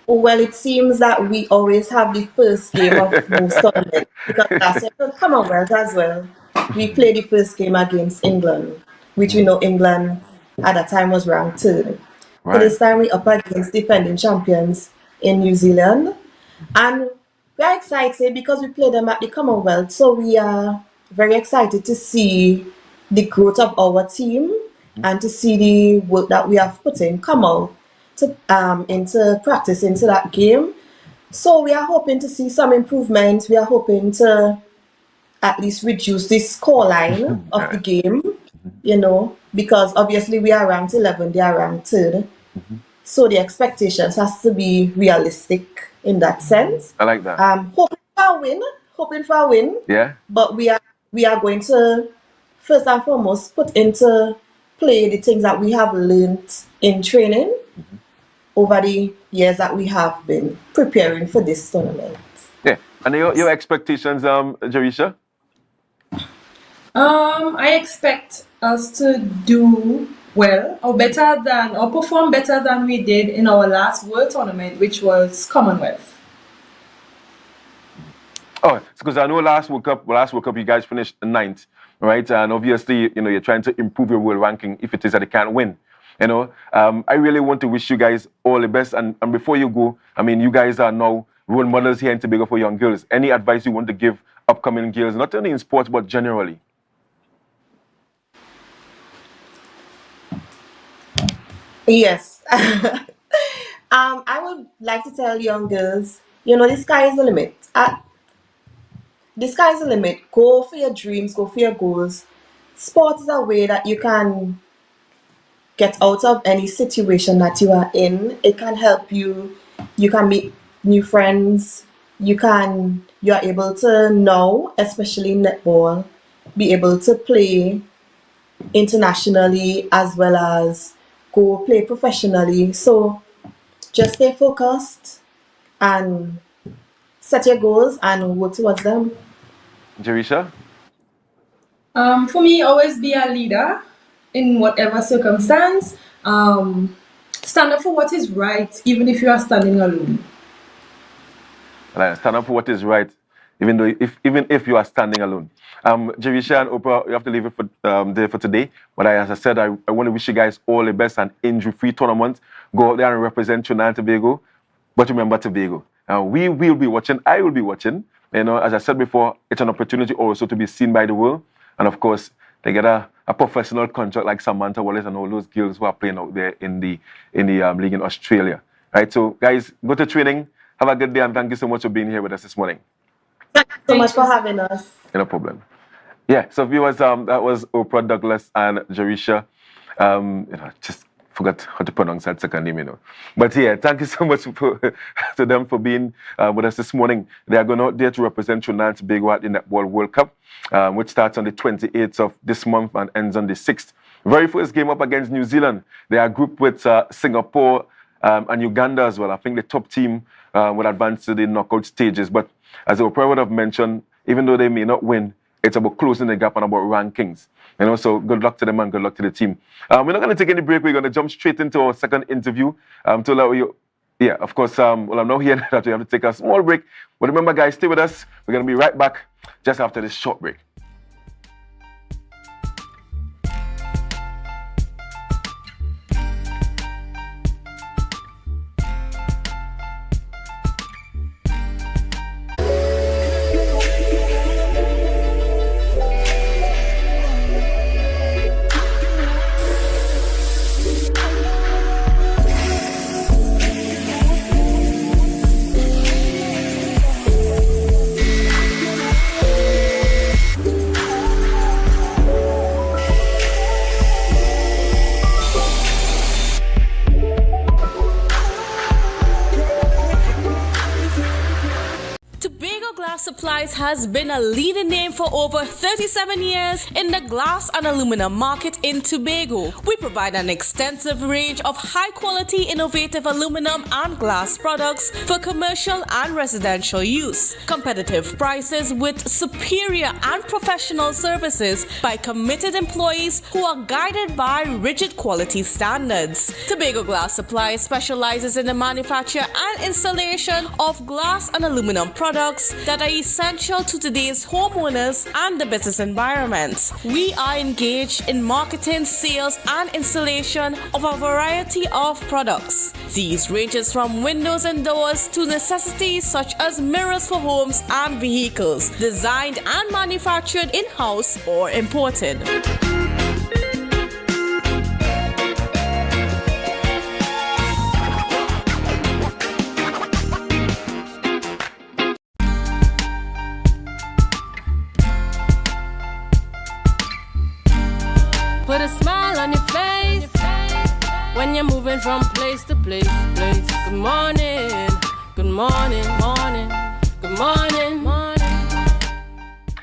Well, it seems that we always have the first game of most tournaments because last year for Commonwealth as well, we played the first game against England, which we know England at that time was ranked third. So this time we up against defending champions in New Zealand, and we are excited because we play them at the Commonwealth. So we are very excited to see the growth of our team and to see the work that we have put in come out to into practice into that game. So we are hoping to see some improvements. We are hoping to at least reduce the scoreline of the game, you know, because obviously we are ranked 11, they are ranked 3rd. So the expectations has to be realistic in that sense. I like that. Hoping for a win. Yeah. But we are going to first and foremost put into play the things that we have learned in training over the years that we have been preparing for this tournament. Yeah. And your expectations, Jerisha? I expect us to do well or perform better than we did in our last World Tournament, which was Commonwealth. Oh, because I know last World Cup you guys finished 9th, right? And obviously, you know, you're trying to improve your world ranking if it is that you can't win. You know, I really want to wish you guys all the best. And before you go, I mean, you guys are now role models here in Tobago for young girls. Any advice you want to give upcoming girls, not only in sports, but generally? Yes. I would like to tell young girls, you know, the sky is the limit. The sky is the limit. Go for your dreams, go for your goals. Sport is a way that you can get out of any situation that you are in. It can help you. You can meet new friends. You are able to now, especially netball, be able to play internationally as well as go play professionally. So just stay focused and set your goals and work towards them. Jerisha? For me, always be a leader in whatever circumstance. Stand up for what is right, even if you are standing alone. Right, stand up for what is right, even if you are standing alone. Jerisha and Oprah, you have to leave it for there for today. But as I said, I want to wish you guys all the best and injury-free tournament. Go out there and represent Trinidad and Tobago. But remember Tobago. We will be watching. I will be watching. You know, as I said before, it's an opportunity also to be seen by the world. And of course, they get a professional contract like Samantha Wallace and all those girls who are playing out there in the league in Australia. Right. So guys, go to training. Have a good day and thank you so much for being here with us this morning. Thank you so much for having us. No problem. Yeah, so viewers, that was Oprah Douglas and Jerisha. Just forgot how to pronounce that second name, you know. But yeah, thank you so much to them for being with us this morning. They are going out there to represent Trinidad and Tobago at the Netball World Cup, which starts on the 28th of this month and ends on the 6th. Very first game up against New Zealand. They are grouped with Singapore and Uganda as well. I think the top team would advance to the knockout stages. But as Oprah would have mentioned, even though they may not win, it's about closing the gap and about rankings. You know, so good luck to them and good luck to the team. We're not going to take any break. We're going to jump straight into our second interview. To allow you, yeah, of course, well, I'm now here that we have to take a small break. But remember, guys, stay with us. We're going to be right back just after this short break. Glass Supplies has been a leading name for over 37 years in the glass and aluminum market in Tobago. We provide an extensive range of high-quality, innovative aluminum and glass products for commercial and residential use. Competitive prices with superior and professional services by committed employees who are guided by rigid quality standards. Tobago Glass Supplies specializes in the manufacture and installation of glass and aluminum products that are essential to today's homeowners and the business environment. We are engaged in marketing, sales, and installation of a variety of products. These ranges from windows and doors to necessities such as mirrors for homes and vehicles, designed and manufactured in-house or imported. Put a smile on your face when you're moving from place to place. Good morning, good morning, morning, good morning, morning.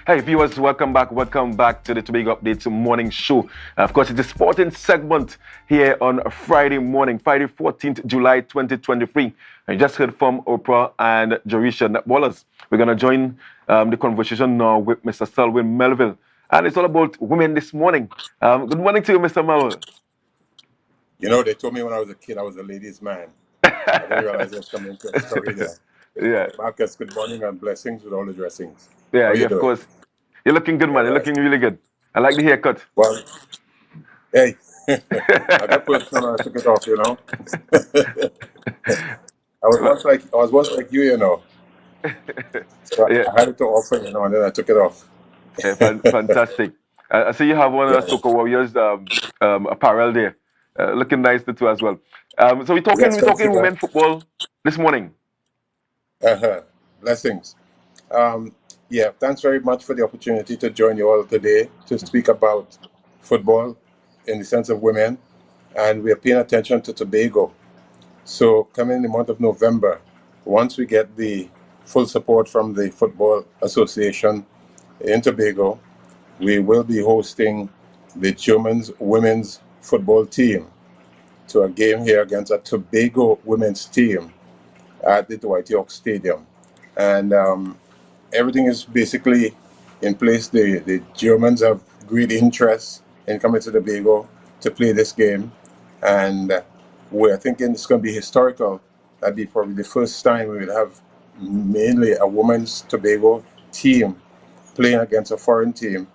Hey viewers, welcome back to the Tobago Updates morning show. Of course, it's a sporting segment here on Friday morning, Friday 14th July 2023. I just heard from Oprah and Jorisha netballers. We're going to join the conversation now with Mr. Selwyn Melville. And it's all about women this morning. Good morning to you, Mr. Melville. You know, they told me when I was a kid I was a ladies' man. I didn't realize I was coming to a story there. Yeah. Marcus, good morning and blessings with all the dressings. Yeah, How you of doing? course. You're looking good, man. You're looking really good. I like the haircut. Well, hey, I got personal. I took it off, you know. I was once like you, you know. So Yeah. I had it to offer, you know, and then I took it off. Yeah, fantastic. I see you have one of the Soca Warriors apparel there. Looking nice too as well. So we're talking women football this morning. Blessings. Yeah, thanks very much for the opportunity to join you all today to speak about football in the sense of women. And we are paying attention to Tobago. So coming in the month of November, once we get the full support from the Football Association in Tobago, we will be hosting the Germans women's football team to a game here against a Tobago women's team at the Dwight York Stadium. And everything is basically in place. The Germans have great interest in coming to Tobago to play this game. And we're thinking it's going to be historical. That'd be probably the first time we would have mainly a women's Tobago team playing against a foreign team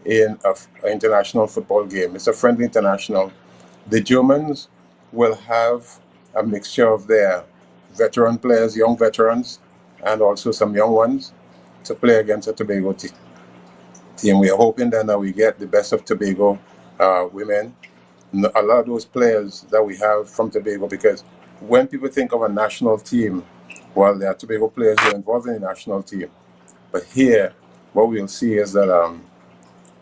in an international football game. It's a friendly international. The Germans will have a mixture of their veteran players, young veterans, and also some young ones to play against a Tobago team. We are hoping then that we get the best of Tobago women. A lot of those players that we have from Tobago, because when people think of a national team, well, there are Tobago players who are involved in the national team. But here, what we'll see is that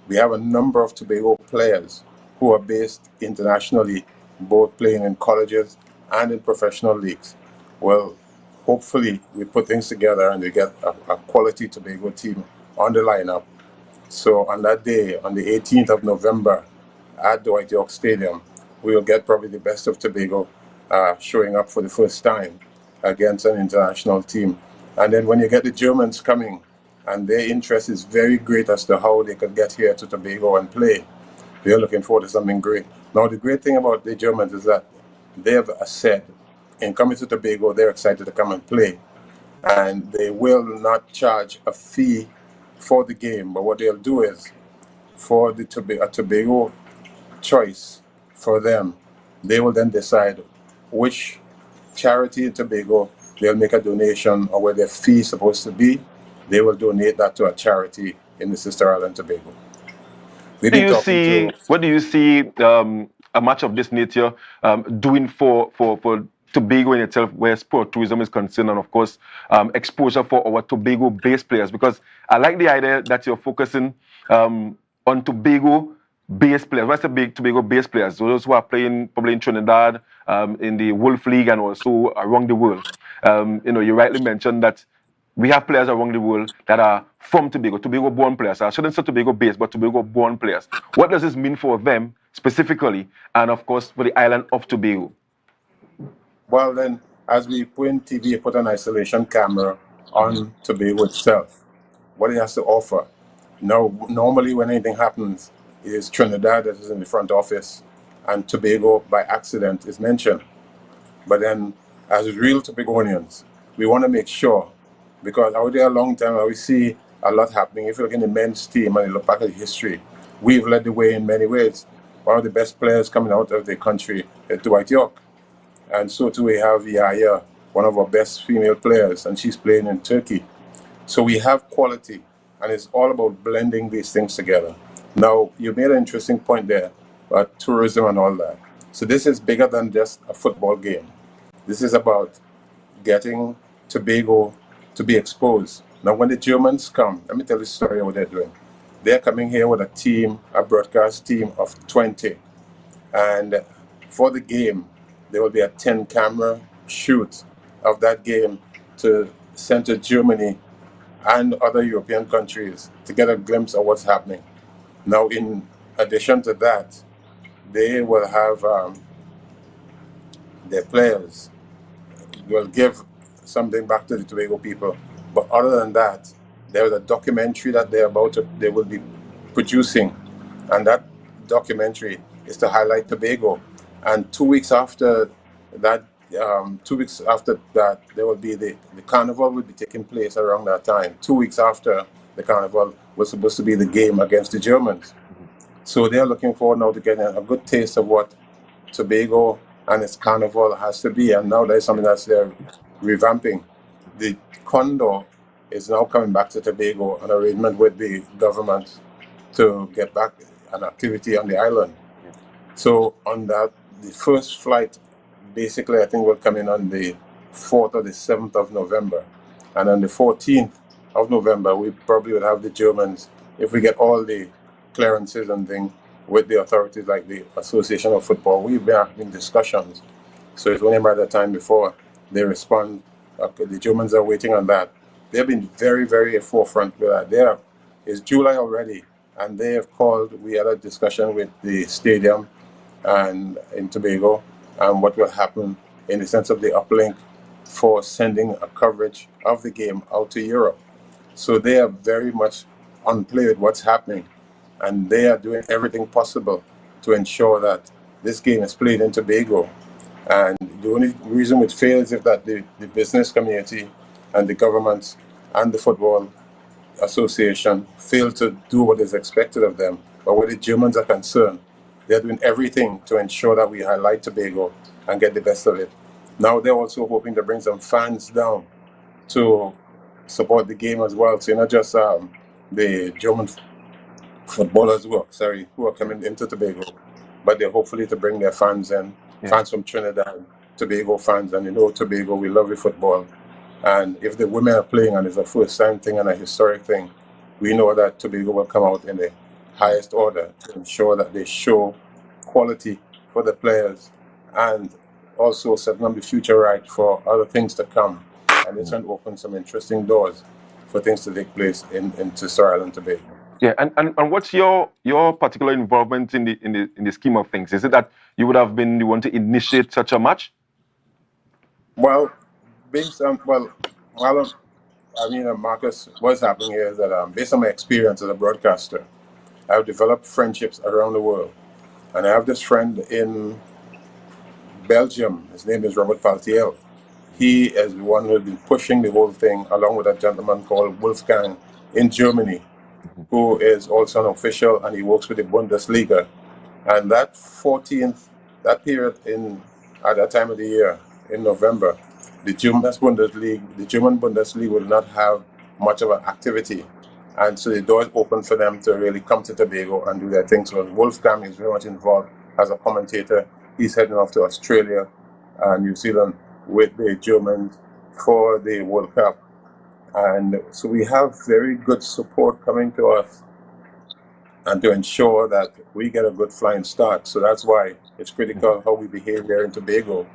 we have a number of Tobago players who are based internationally, both playing in colleges and in professional leagues. Well, hopefully we put things together and we get a quality Tobago team on the lineup. So on that day, on the 18th of November at Dwight York Stadium, we will get probably the best of Tobago showing up for the first time against an international team. And then when you get the Germans coming, and their interest is very great as to how they could get here to Tobago and play, we are looking forward to something great. Now, the great thing about the Germans is that they have said, in coming to Tobago, they're excited to come and play. And they will not charge a fee for the game. But what they'll do is, for the Tobago choice for them, they will then decide which charity in Tobago they'll make a donation, or where their fee is supposed to be. They will donate that to a charity in the Sister Island, Tobago. What do you see a match of this nature doing for Tobago in itself, where sport tourism is concerned, and of course exposure for our Tobago-based players? Because I like the idea that you're focusing on Tobago-based players. What's the big Tobago-based players? Those who are playing probably in Trinidad, in the Wolf League, and also around the world. You rightly mentioned that we have players around the world that are from Tobago, Tobago-born players. I shouldn't say Tobago-based, but Tobago-born players. What does this mean for them specifically, and of course for the island of Tobago? Well, then, as we put in TV, put an isolation camera on Tobago itself, what it has to offer. Now, normally when anything happens, it is Trinidad that is in the front office, and Tobago by accident is mentioned. But then, as real Tobagonians, we want to make sure, because out there a long time, we see a lot happening. If you look in the men's team and you look back at the history, we've led the way in many ways. One of the best players coming out of the country is Dwight York. And so too we have Yaya, one of our best female players, and she's playing in Turkey. So we have quality, and it's all about blending these things together. Now, you made an interesting point there about tourism and all that. So this is bigger than just a football game. This is about getting Tobago to be exposed. Now, when the Germans come, let me tell you the story of what they're doing. They're coming here with a team, a broadcast team of 20. And for the game, there will be a 10-camera shoot of that game to send to Germany and other European countries to get a glimpse of what's happening. Now, in addition to that, they will have their players will give something back to the Tobago people. But other than that, there is a documentary that they will be producing, and that documentary is to highlight Tobago. And 2 weeks after that, there will be the carnival will be taking place around that time. 2 weeks after the carnival was supposed to be the game against the Germans. So they're looking forward now to getting a good taste of what Tobago and its carnival has to be. And now there's something that's they're revamping. The Condor is now coming back to Tobago, an arrangement with the government to get back an activity on the island. So on that, the first flight, basically, I think will come in on the 4th or the 7th of November. And on the 14th of November, we probably would have the Germans, if we get all the clearances and things with the authorities like the Association of Football. We've been having discussions. So it's only a matter of time before they respond. The Germans are waiting on that. They've been very, very forefront with that. It's July already, and they have called. We had a discussion with the stadium and in Tobago and what will happen in the sense of the uplink for sending a coverage of the game out to Europe. So they are very much on play with what's happening, and they are doing everything possible to ensure that this game is played in Tobago. And the only reason it fails is that the business community and the governments and the football association fail to do what is expected of them. But where the Germans are concerned, they're doing everything to ensure that we highlight Tobago and get the best of it. Now they're also hoping to bring some fans down to support the game as well. So not just the German footballers who are coming into Tobago, but they're hopefully to bring their fans in, fans from Trinidad, Tobago fans, and Tobago, we love the football. And if the women are playing and it's a first time thing and a historic thing, we know that Tobago will come out in the highest order to ensure that they show quality for the players and also setting up the future right for other things to come. And it's going to open some interesting doors for things to take place into Star Island Tobago. Yeah, and what's your particular involvement in the scheme of things? Is it that you would have been the one to initiate such a match? Well, based on Marcus, what's happening here is that based on my experience as a broadcaster, I've developed friendships around the world, and I have this friend in Belgium. His name is Robert Paltiel. He is the one who's been pushing the whole thing, along with a gentleman called Wolfgang in Germany, who is also an official, and he works with the Bundesliga. And that period at that time of the year, in November, the German Bundesliga would not have much of an activity. And so the door is open for them to really come to Tobago and do their thing. So Wolfgang is very much involved as a commentator. He's heading off to Australia and New Zealand with the Germans for the World Cup. And so we have very good support coming to us and to ensure that we get a good flying start. So that's why it's critical how we behave here in Tobago.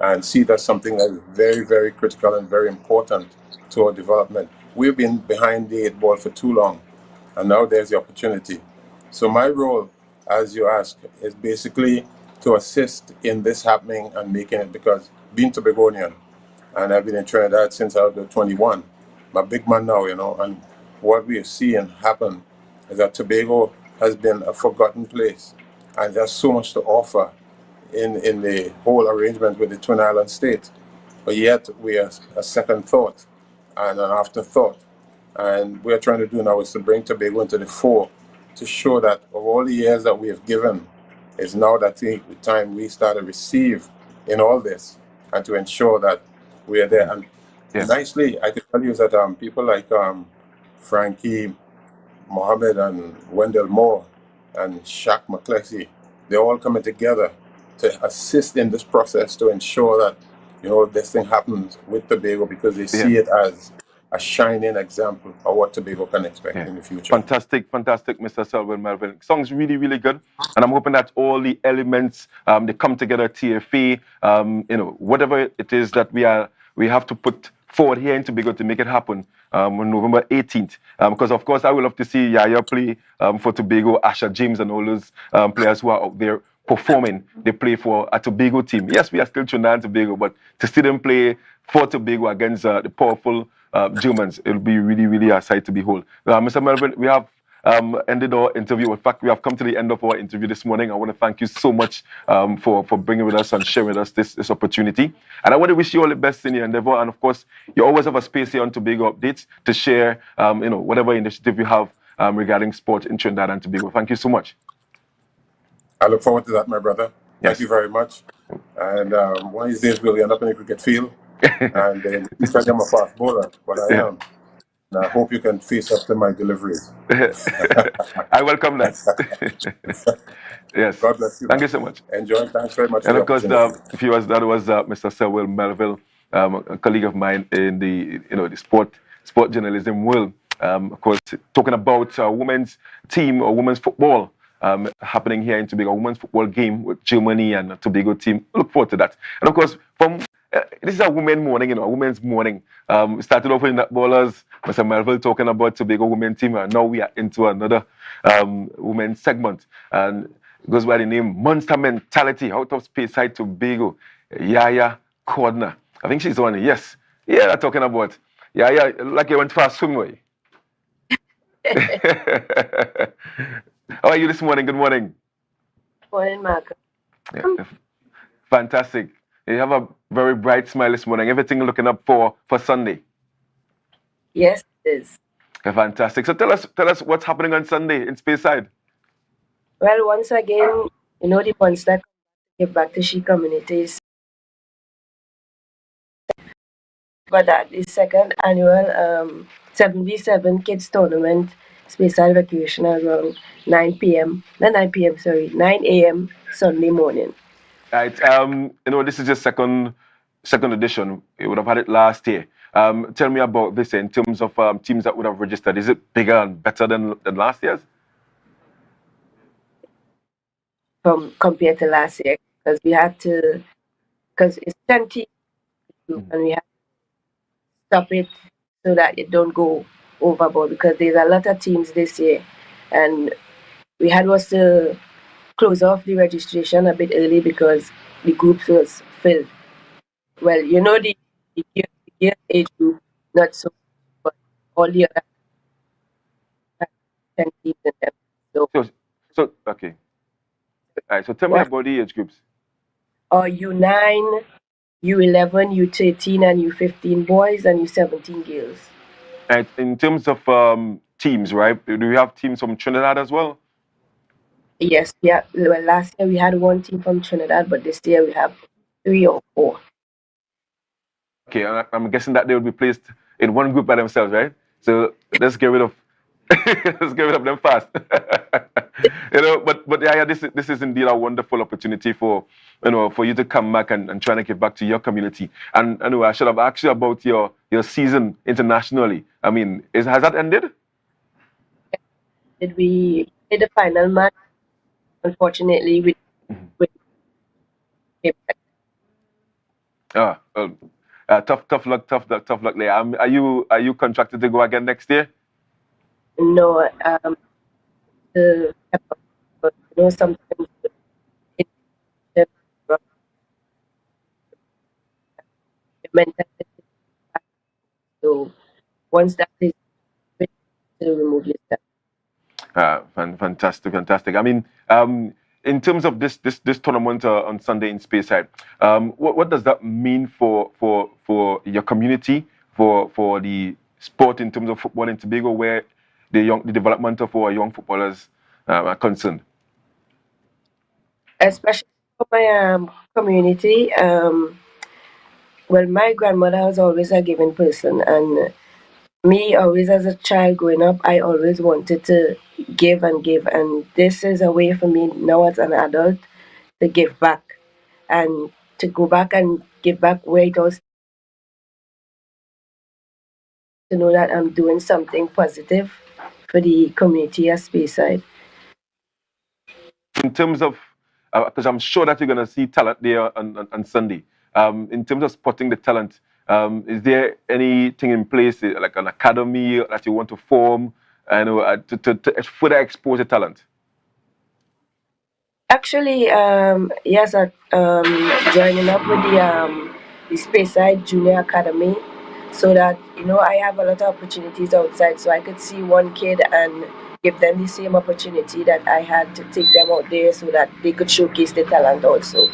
and see that something that is very, very critical and very important to our development. We've been behind the 8 ball for too long, and now there's the opportunity. So my role, as you ask, is basically to assist in this happening and making it, because being Tobagonian, and I've been in Trinidad since I was 21. I'm a big man now, and what we are seeing happen is that Tobago has been a forgotten place, and there's so much to offer in the whole arrangement with the Twin Island state. But yet we are a second thought and an afterthought. And what we're trying to do now is to bring Tobago into the fore to show that of all the years that we have given, is now that the time we start to receive in all this, and to ensure that we are there. And nicely, I can tell you that people like Frankie Mohammed and Wendell Moore and Shaq McCleskey, they're all coming together to assist in this process to ensure that this thing happens with Tobago, because they see it as a shining example of what Tobago can expect in the future. Fantastic, Mr. Selwyn Melvin. Song's really, really good, and I'm hoping that all the elements they come together. TFA, whatever it is that we have to put forward here in Tobago to make it happen on November 18th. Because of course I would love to see Yaya play for Tobago, Asha James, and all those players who are out there performing. They play for a Tobago team. Yes, we are still Trinidad and Tobago, but to see them play for Tobago against the powerful Germans, it'll be really, really a sight to behold. Mr. Melvin, we have ended our interview. In fact, we have come to the end of our interview this morning. I want to thank you so much for bringing with us and sharing with us this opportunity. And I want to wish you all the best in your endeavor. And of course, you always have a space here on Tobago Updates to share, whatever initiative you have regarding sport in Trinidad and Tobago. Thank you so much. I look forward to that, my brother. Thank you very much. And one of these days we'll end up in a cricket field. And you said I'm a fast bowler, but I am. And I hope you can face up to my deliveries. I welcome that. Yes. God bless you. Thank you so much. Enjoy. Thanks very much. And for of course, viewers, that was Mr. Selwyn Melville, a colleague of mine in the sport journalism world. Of course, talking about women's team or women's football happening here in Tobago, a women's football game with Germany and a Tobago team. Look forward to that. And of course, this is a women's morning, a women's morning. We started off with netballers, Mr. Melville talking about Tobago women's team, and now we are into another women's segment. And it goes by the name Monster Mentality, out of Speyside, Tobago. Yaya Cordner. I think she's the one. Yes. Yeah, they're talking about. Yaya, like you went for a swim way. How are you this morning? Good morning. Morning, Mark. Yeah. Fantastic. You have a very bright smile this morning. Everything looking up for Sunday. Yes, it is. Okay, fantastic. So tell us what's happening on Sunday in Speyside. Well, once again, the Monster give back to she communities. But that is second annual 7v7 kids tournament, Speyside vacation around 9 a.m. Sunday morning. Right. This is just second edition. We would have had it last year. Tell me about this in terms of teams that would have registered. Is it bigger and better than last year's? Compared to last year, because it's 10 teams, and we have to stop it so that it don't go overboard, because there's a lot of teams this year, and we was to close off the registration a bit early because the groups was filled. Well, the year age group, not so, but all the other 10 teams in them. So okay. All right, so tell me about the age groups. U9, U11, U13, and U15 boys, and U17 girls. Right, in terms of teams, right? Do we have teams from Trinidad as well? Yes, yeah. Well, last year we had one team from Trinidad, but this year we have 3 or 4. Okay, I'm guessing that they will be placed in one group by themselves, right? So let's get rid of them fast. But yeah, this is indeed a wonderful opportunity for you to come back and try to give back to your community. And anyway, I should have asked you about your season internationally. I mean, has that ended? Did we play the final match? Unfortunately, Tough luck there. Are you contracted to go again next year? No, the but sometimes it the mentality. So once that is ready to remove yourself. Fantastic. I mean, in terms of this tournament on Sunday in Speyside, what does that mean for your community, for the sport in terms of football in Tobago, where the development of our young footballers are concerned? Especially for my community, well, my grandmother was always a giving person, and me, always as a child growing up, I always wanted to give and give, and this is a way for me now as an adult to give back and to go back and give back where it was, to know that I'm doing something positive for the community at Speyside. In terms of, because I'm sure that you're going to see talent there on Sunday. In terms of spotting the talent, is there anything in place, like an academy that you want to form and to further expose the talent? Actually, yes, joining up with the Speyside Junior Academy, so that I have a lot of opportunities outside, so I could see one kid and give them the same opportunity that I had to take them out there, so that they could showcase their talent also.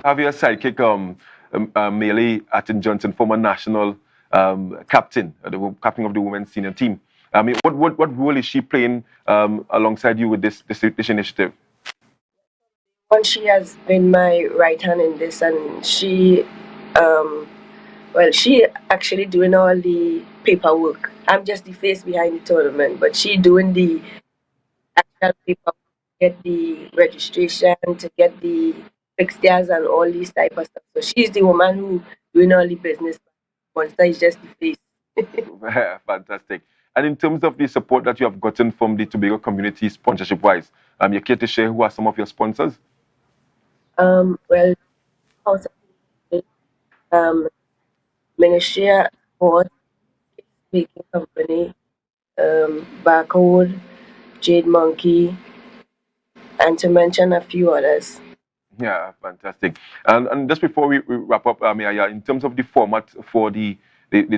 Have your sidekick, Meili Atin Johnson, former national captain, the captain of the women's senior team. I mean, what role is she playing alongside you with this initiative? Well, she has been my right hand in this, and she actually doing all the paperwork. I'm just the face behind the tournament, but she doing the actual paperwork, get the registration, to get the fixtures and all these type of stuff. So she's the woman who doing all the business. Monster is just the face. Fantastic. And in terms of the support that you have gotten from the Tobago community sponsorship-wise, you care to share who are some of your sponsors? Well, Ministry of Sport, Baking Company, Barcode, Jade Monkey, and to mention a few others. Yeah, fantastic. And just before we wrap up, in terms of the format for the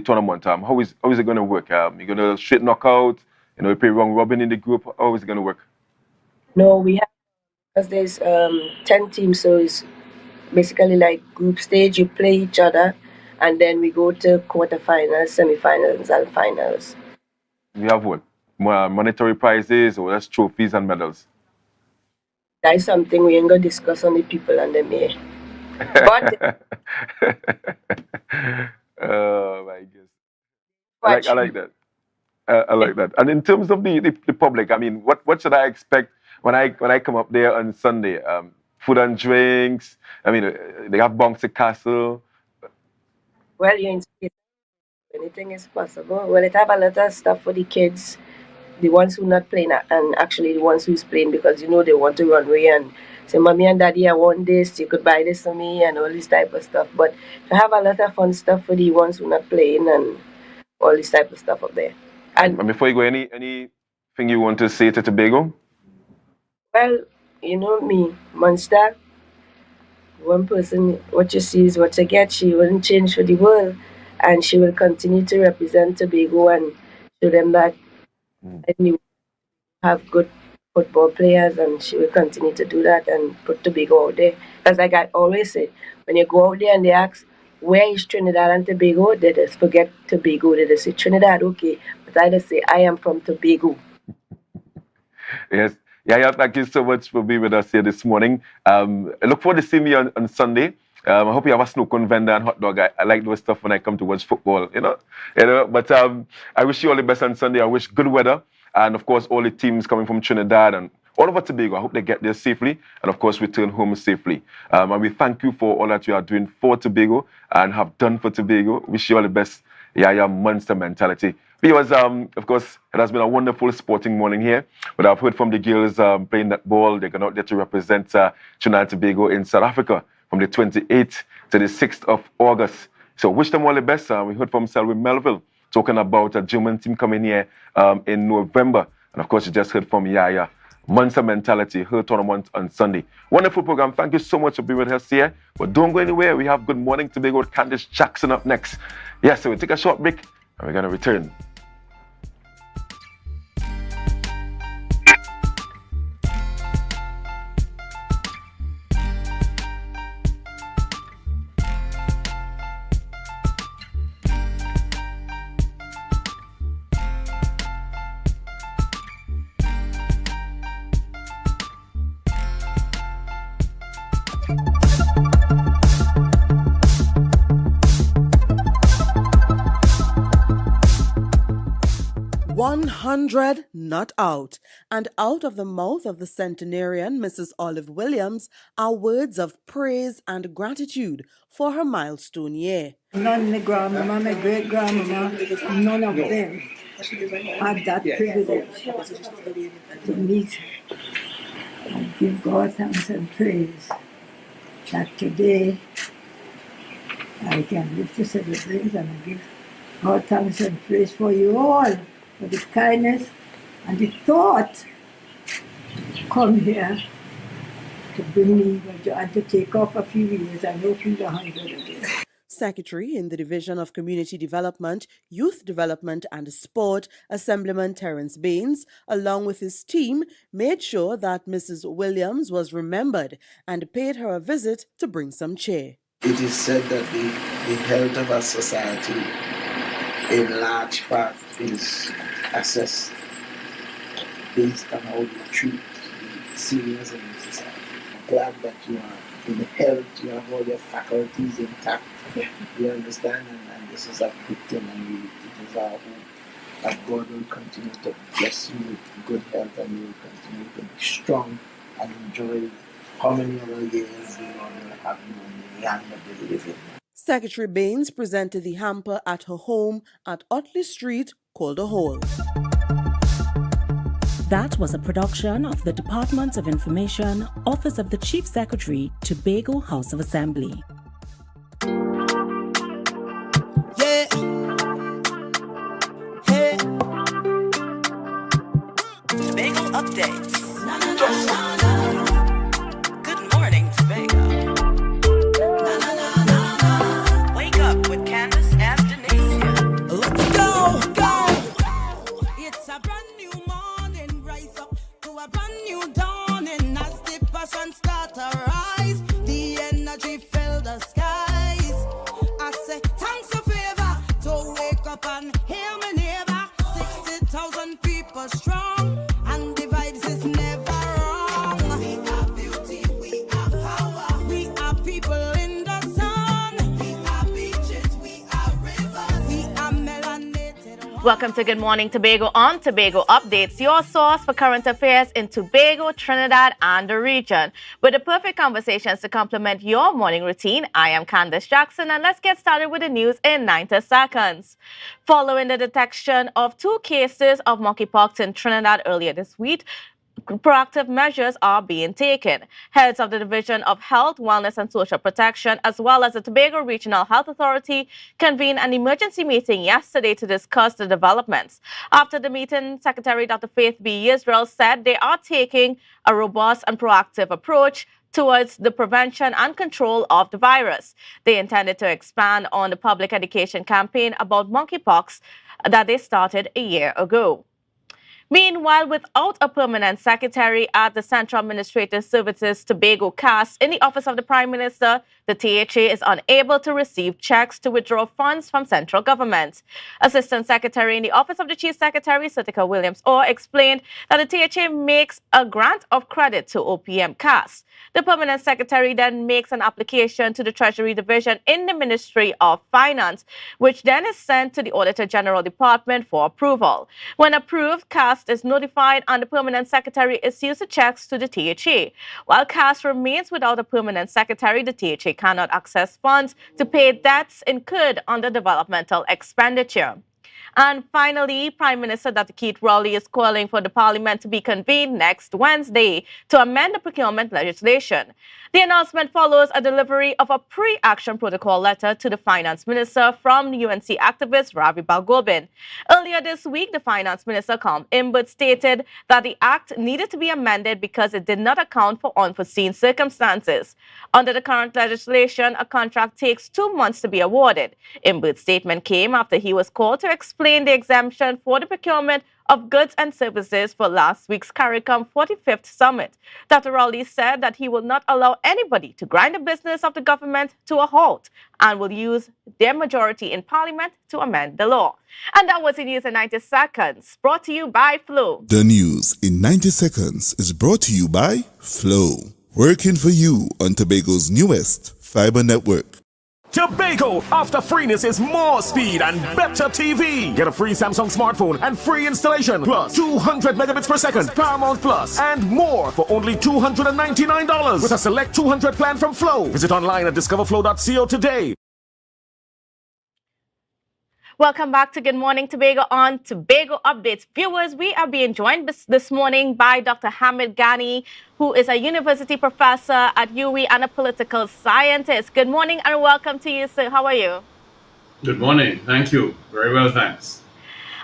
tournament, how is it going to work? You're going to straight knockout, you play round robin in the group. How is it going to work? No, we have, because there's 10 teams, so it's basically like group stage. You play each other, and then we go to quarterfinals, semifinals, and finals. We have what? Monetary prizes, or that's trophies and medals? That is something we ain't gonna discuss on the people and them here. But oh my goodness. I like that. I like that. And in terms of the public, I mean, what should I expect when I come up there on Sunday? Food and drinks. I mean, they have bouncy castle. Well, you're in space. Anything is possible. Well, it have a lot of stuff for the kids, the ones who not playing, and actually the ones who's playing, because they want to run away and say, "Mommy and Daddy, I want this. You could buy this for me," and all this type of stuff. But I have a lot of fun stuff for the ones who not playing and all this type of stuff up there. And before you go, anything you want to say to Tobago? Well, you know me, Monster. One person, what you see is what you get. She wouldn't change for the world, and she will continue to represent Tobago and show them that we have good football players, and she will continue to do that and put Tobago out there. Because like I always say, when you go out there and they ask, where is Trinidad and Tobago? They just forget Tobago. They just say Trinidad, okay. But I just say, I am from Tobago. Yes. Yeah, thank you so much for being with us here this morning. I look forward to seeing you on Sunday. I hope you have a snow cone vendor and hot dog. I like those stuff when I come to watch football, But I wish you all the best on Sunday. I wish good weather. And, of course, all the teams coming from Trinidad and all over Tobago, I hope they get there safely and, of course, return home safely. And we thank you for all that you are doing for Tobago and have done for Tobago. Wish you all the best. Yeah, monster mentality. Viewers, of course, it has been a wonderful sporting morning here. But I've heard from the girls playing netball. They're going out there to represent Trinidad and Tobago in South Africa from the 28th to the 6th of August. So wish them all the best. We heard from Selwyn Melville talking about a German team coming here in November. And of course, you just heard from Yaya. Monster Mentality, her tournament on Sunday. Wonderful program. Thank you so much for being with us here. But don't go anywhere. We have Good Morning Tobago with Candice Jackson up next. Yes, so we'll take a short break and we're going to return. "100 not out," and out of the mouth of the centenarian, Mrs. Olive Williams, are words of praise and gratitude for her milestone year. None my grandmama, my great grandmama, none of them had that privilege to meet and give God thanks and praise that today I can live to celebrate, and I give God thanks and praise for you all, for the kindness and the thought to come here to bring me and to take off a few years. I know feel 100 again. Secretary in the Division of Community Development, Youth Development and Sport, Assemblyman Terence Baines, along with his team, made sure that Mrs. Williams was remembered and paid her a visit to bring some cheer. It is said that the health of our society in large part is assessed based on how we treat the seniors in the society. I'm glad that you are in health, you have all your faculties intact, you understand, and this is a good thing, and it is our hope that God will continue to bless you with good health, and you will continue to be strong and enjoy how many other years the Lord will have you in the land of the living. Secretary Baines presented the hamper at her home at Otley Street, Calder Hall. That was a production of the Department of Information, Office of the Chief Secretary, Tobago House of Assembly. Yeah. Hey. Tobago updates. Good morning, Tobago. Wake up with Candace and Denasia. Let's go, go. It's a brand new morning. Rise up to a brand new dawning. As the passion start to rise, the energy fill the skies. I say thanks for favor to wake up and hear me neighbor. 60,000 people strong, and the vibes is never wrong. We are beauty, we are power. We are people in the sun. We are beaches, we are rivers. We are melanated. Welcome to Good Morning Tobago on Tobago Updates, your source for current affairs in Tobago, Trinidad, and the region. With the perfect conversations to complement your morning routine, I am Candace Jackson, and let's get started with the news in 90 seconds. Following the detection of 2 cases of monkeypox in Trinidad earlier this week, proactive measures are being taken. Heads of the Division of Health, Wellness and Social Protection, as well as the Tobago Regional Health Authority, convened an emergency meeting yesterday to discuss the developments. After the meeting, Secretary Dr. Faith B. Israel said they are taking a robust and proactive approach towards the prevention and control of the virus. They intended to expand on the public education campaign about monkeypox that they started a year ago. Meanwhile, without a permanent secretary at the Central Administrative Services Tobago CAS in the Office of the Prime Minister, the THA is unable to receive checks to withdraw funds from central government. Assistant Secretary in the Office of the Chief Secretary, Satika Williams-Orr, explained that the THA makes a grant of credit to OPM CAS. The permanent secretary then makes an application to the Treasury Division in the Ministry of Finance, which then is sent to the Auditor General Department for approval. When approved, CAS is notified and the permanent secretary issues the checks to the THA. While CAS remains without a permanent secretary, the THA cannot access funds to pay debts incurred under developmental expenditure. And finally, Prime Minister Dr. Keith Rowley is calling for the Parliament to be convened next Wednesday to amend the procurement legislation. The announcement follows a delivery of a pre-action protocol letter to the Finance Minister from the UNC activist Ravi Balgobin. Earlier this week, the Finance Minister, Calm Imbert, stated that the act needed to be amended because it did not account for unforeseen circumstances. Under the current legislation, a contract takes 2 months to be awarded. Imbert's statement came after he was called to explain the exemption for the procurement of goods and services for last week's CARICOM 45th Summit. Dr. Rowley said that he will not allow anybody to grind the business of the government to a halt and will use their majority in Parliament to amend the law. And that was the news in 90 seconds, brought to you by Flo. The news in 90 seconds is brought to you by Flow, working for you on Tobago's newest fiber network. Tobago, after freeness is more speed and better TV. Get a free Samsung smartphone and free installation, plus 200 megabits per second, Paramount Plus, and more for only $299 with a select 200 plan from Flow. Visit online at discoverflow.co today. Welcome back to Good Morning Tobago on Tobago Updates. Viewers, we are being joined this morning by Dr. Hamid Ghani, who is a university professor at UWI and a political scientist. Good morning and welcome to you, sir. How are you? Good morning. Thank you. Very well, thanks.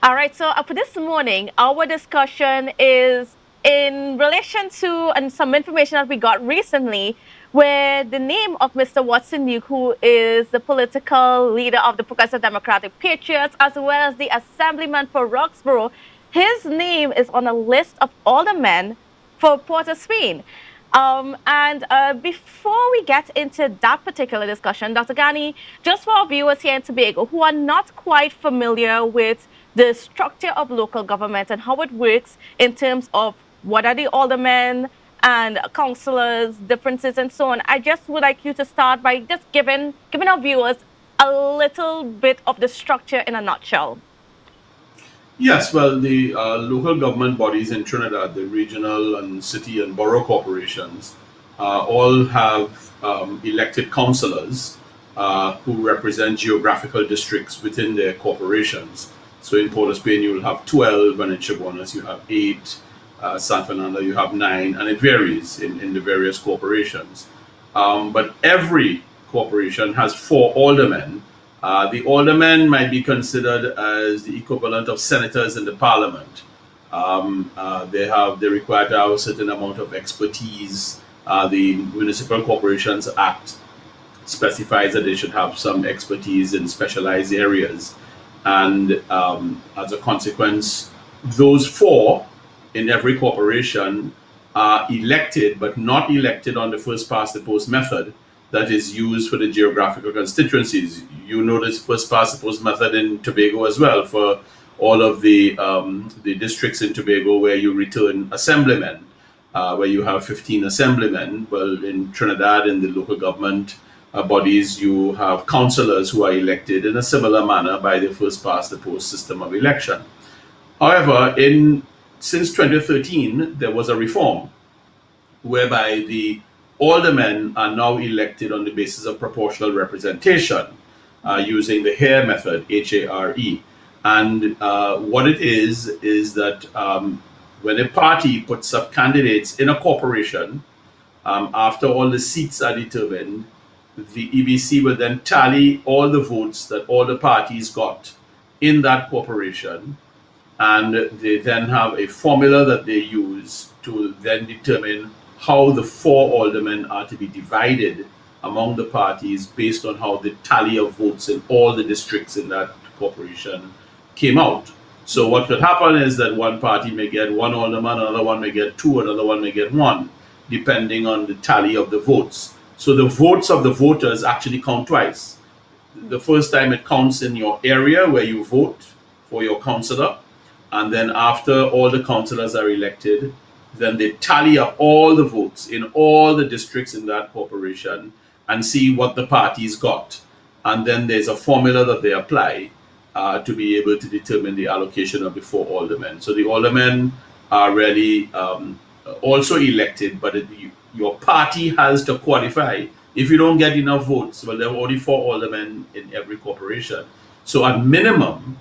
All right, so for this morning, our discussion is in relation to some information that we got recently, where the name of Mr. Watson Duke, who is the political leader of the Progressive Democratic Patriots, as well as the Assemblyman for Roxborough, his name is on a list of aldermen for Port of Spain. Before we get into that particular discussion, Dr. Ghani, just for our viewers here in Tobago who are not quite familiar with the structure of local government and how it works in terms of what are the aldermen and councillors, differences, and so on, I just would like you to start by just giving our viewers a little bit of the structure in a nutshell. Yes, well, the local government bodies in Trinidad, the regional and city and borough corporations, all have elected councillors who represent geographical districts within their corporations. So in Port of Spain, you will have 12, and in Chaguanas, you have 8. San Fernando, you have 9, and it varies in the various corporations. But every corporation has 4 aldermen. The aldermen might be considered as the equivalent of senators in the parliament. They require to have a certain amount of expertise. The Municipal Corporations Act specifies that they should have some expertise in specialized areas. And as a consequence, those 4 in every corporation are elected, but not elected on the first past the post method that is used for the geographical constituencies. You know this first past the post method in Tobago as well for all of the districts in Tobago where you return assemblymen, where you have 15 assemblymen. Well, in Trinidad, in the local government bodies, you have councillors who are elected in a similar manner by the first past the post system of election. However, since 2013, there was a reform whereby the aldermen are now elected on the basis of proportional representation using the Hare method, H-A-R-E. And what it is that when a party puts up candidates in a corporation, after all the seats are determined, the EBC will then tally all the votes that all the parties got in that corporation, and they then have a formula that they use to then determine how the 4 aldermen are to be divided among the parties based on how the tally of votes in all the districts in that corporation came out. So what could happen is that one party may get 1 alderman, another one may get 2, another one may get 1, depending on the tally of the votes. So the votes of the voters actually count twice. The first time it counts in your area where you vote for your councillor, and then after all the councillors are elected, then they tally up all the votes in all the districts in that corporation and see what the parties got. And then there's a formula that they apply to be able to determine the allocation of the 4 aldermen. So the aldermen are really also elected, but your party has to qualify. If you don't get enough votes, well, there are only 4 aldermen in every corporation. So at minimum,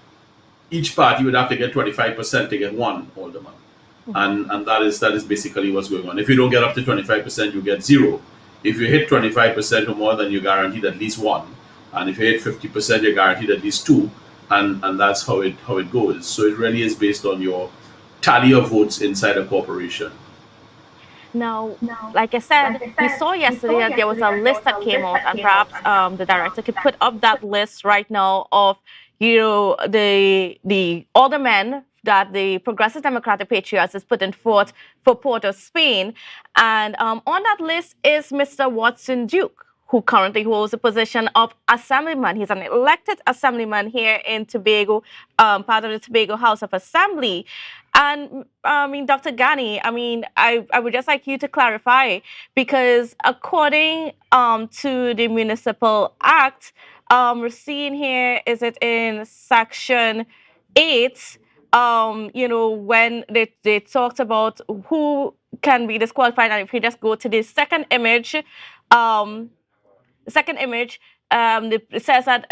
each party would have to get 25% to get one alderman. And that is basically what's going on. If you don't get up to 25%, you get 0. If you hit 25% or more, then you're guaranteed at least 1. And if you hit 50%, you're guaranteed at least 2. And that's how it goes. So it really is based on your tally of votes inside a corporation. Now, like I said, we saw yesterday that there was a list that came out, and perhaps the director could put up that list right now of, the aldermen that the Progressive Democratic Patriots is putting forth for Port of Spain. And on that list is Mr. Watson Duke, who currently holds the position of assemblyman. He's an elected assemblyman here in Tobago, part of the Tobago House of Assembly. And Dr. Ghani, I would just like you to clarify, because according to the Municipal Act, we're seeing here, is it in Section 8, when they talked about who can be disqualified, and if you just go to the second image, it says that,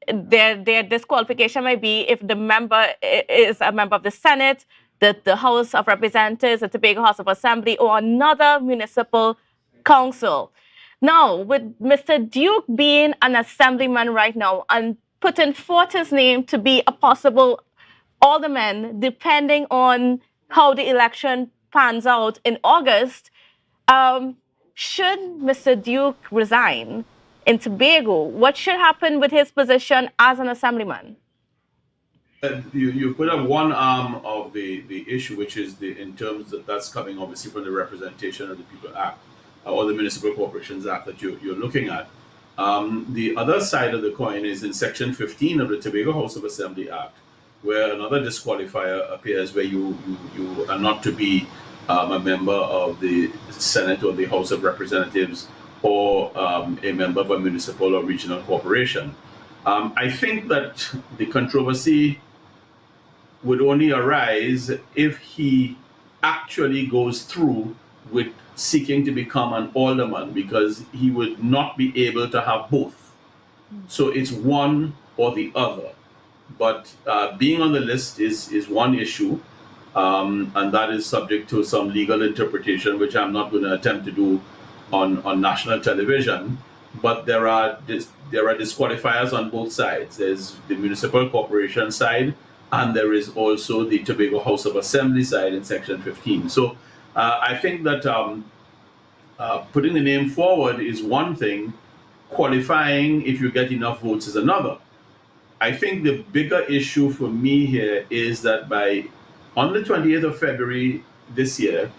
their disqualification may be if the member is a member of the Senate, the House of Representatives, the Tobago House of Assembly, or another municipal council. Now, with Mr. Duke being an assemblyman right now and putting forth his name to be a possible alderman, depending on how the election pans out in August, should Mr. Duke resign in Tobago? What should happen with his position as an assemblyman? You put up one arm of the issue, which is in terms that's coming obviously from the Representation of the People Act, or the Municipal Corporations Act that you're looking at. The other side of the coin is in Section 15 of the Tobago House of Assembly Act, where another disqualifier appears, where you are not to be a member of the Senate or the House of Representatives, or a member of a municipal or regional corporation. I think that the controversy would only arise if he actually goes through with seeking to become an alderman, because he would not be able to have both. So it's one or the other. But being on the list is one issue, and that is subject to some legal interpretation, which I'm not going to attempt to do on national television. But there are disqualifiers on both sides. There's the municipal corporation side, and there is also the Tobago House of Assembly side in Section 15. So I think that putting the name forward is one thing, qualifying if you get enough votes is another. I think the bigger issue for me here is that on the 28th of February this year,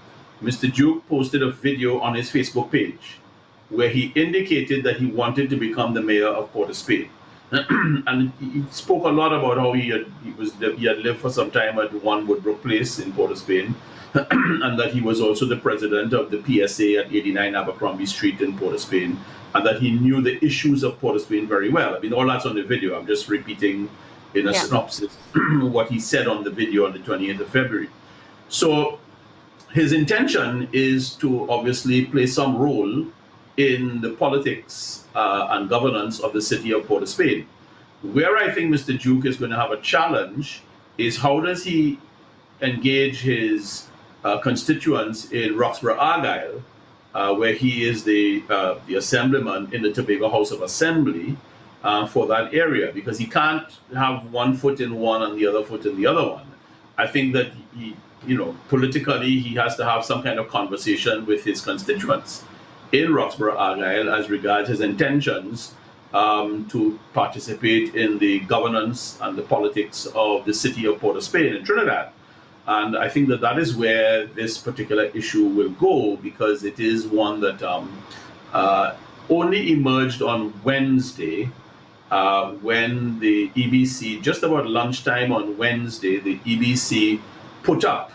Mr. Duke posted a video on his Facebook page where he indicated that he wanted to become the mayor of Port of Spain. And he spoke a lot about how he had lived for some time at 1 Woodbrook Place in Port of Spain, and that he was also the president of the PSA at 89 Abercrombie Street in Port of Spain, and that he knew the issues of Port of Spain very well. All that's on the video. I'm just repeating in a synopsis what he said on the video on the 28th of February. So his intention is to obviously play some role in the politics and governance of the city of Port of Spain. Where I think Mr. Duke is going to have a challenge is how does he engage his constituents in Roxborough Argyle, where he is the assemblyman in the Tobago House of Assembly for that area, because he can't have one foot in one and the other foot in the other one. I think that he, politically, he has to have some kind of conversation with his constituents in Roxborough Argyle as regards his intentions to participate in the governance and the politics of the city of Port of Spain in Trinidad. And I think that is where this particular issue will go, because it is one that only emerged on Wednesday, when the EBC, just about lunchtime on Wednesday, the EBC put up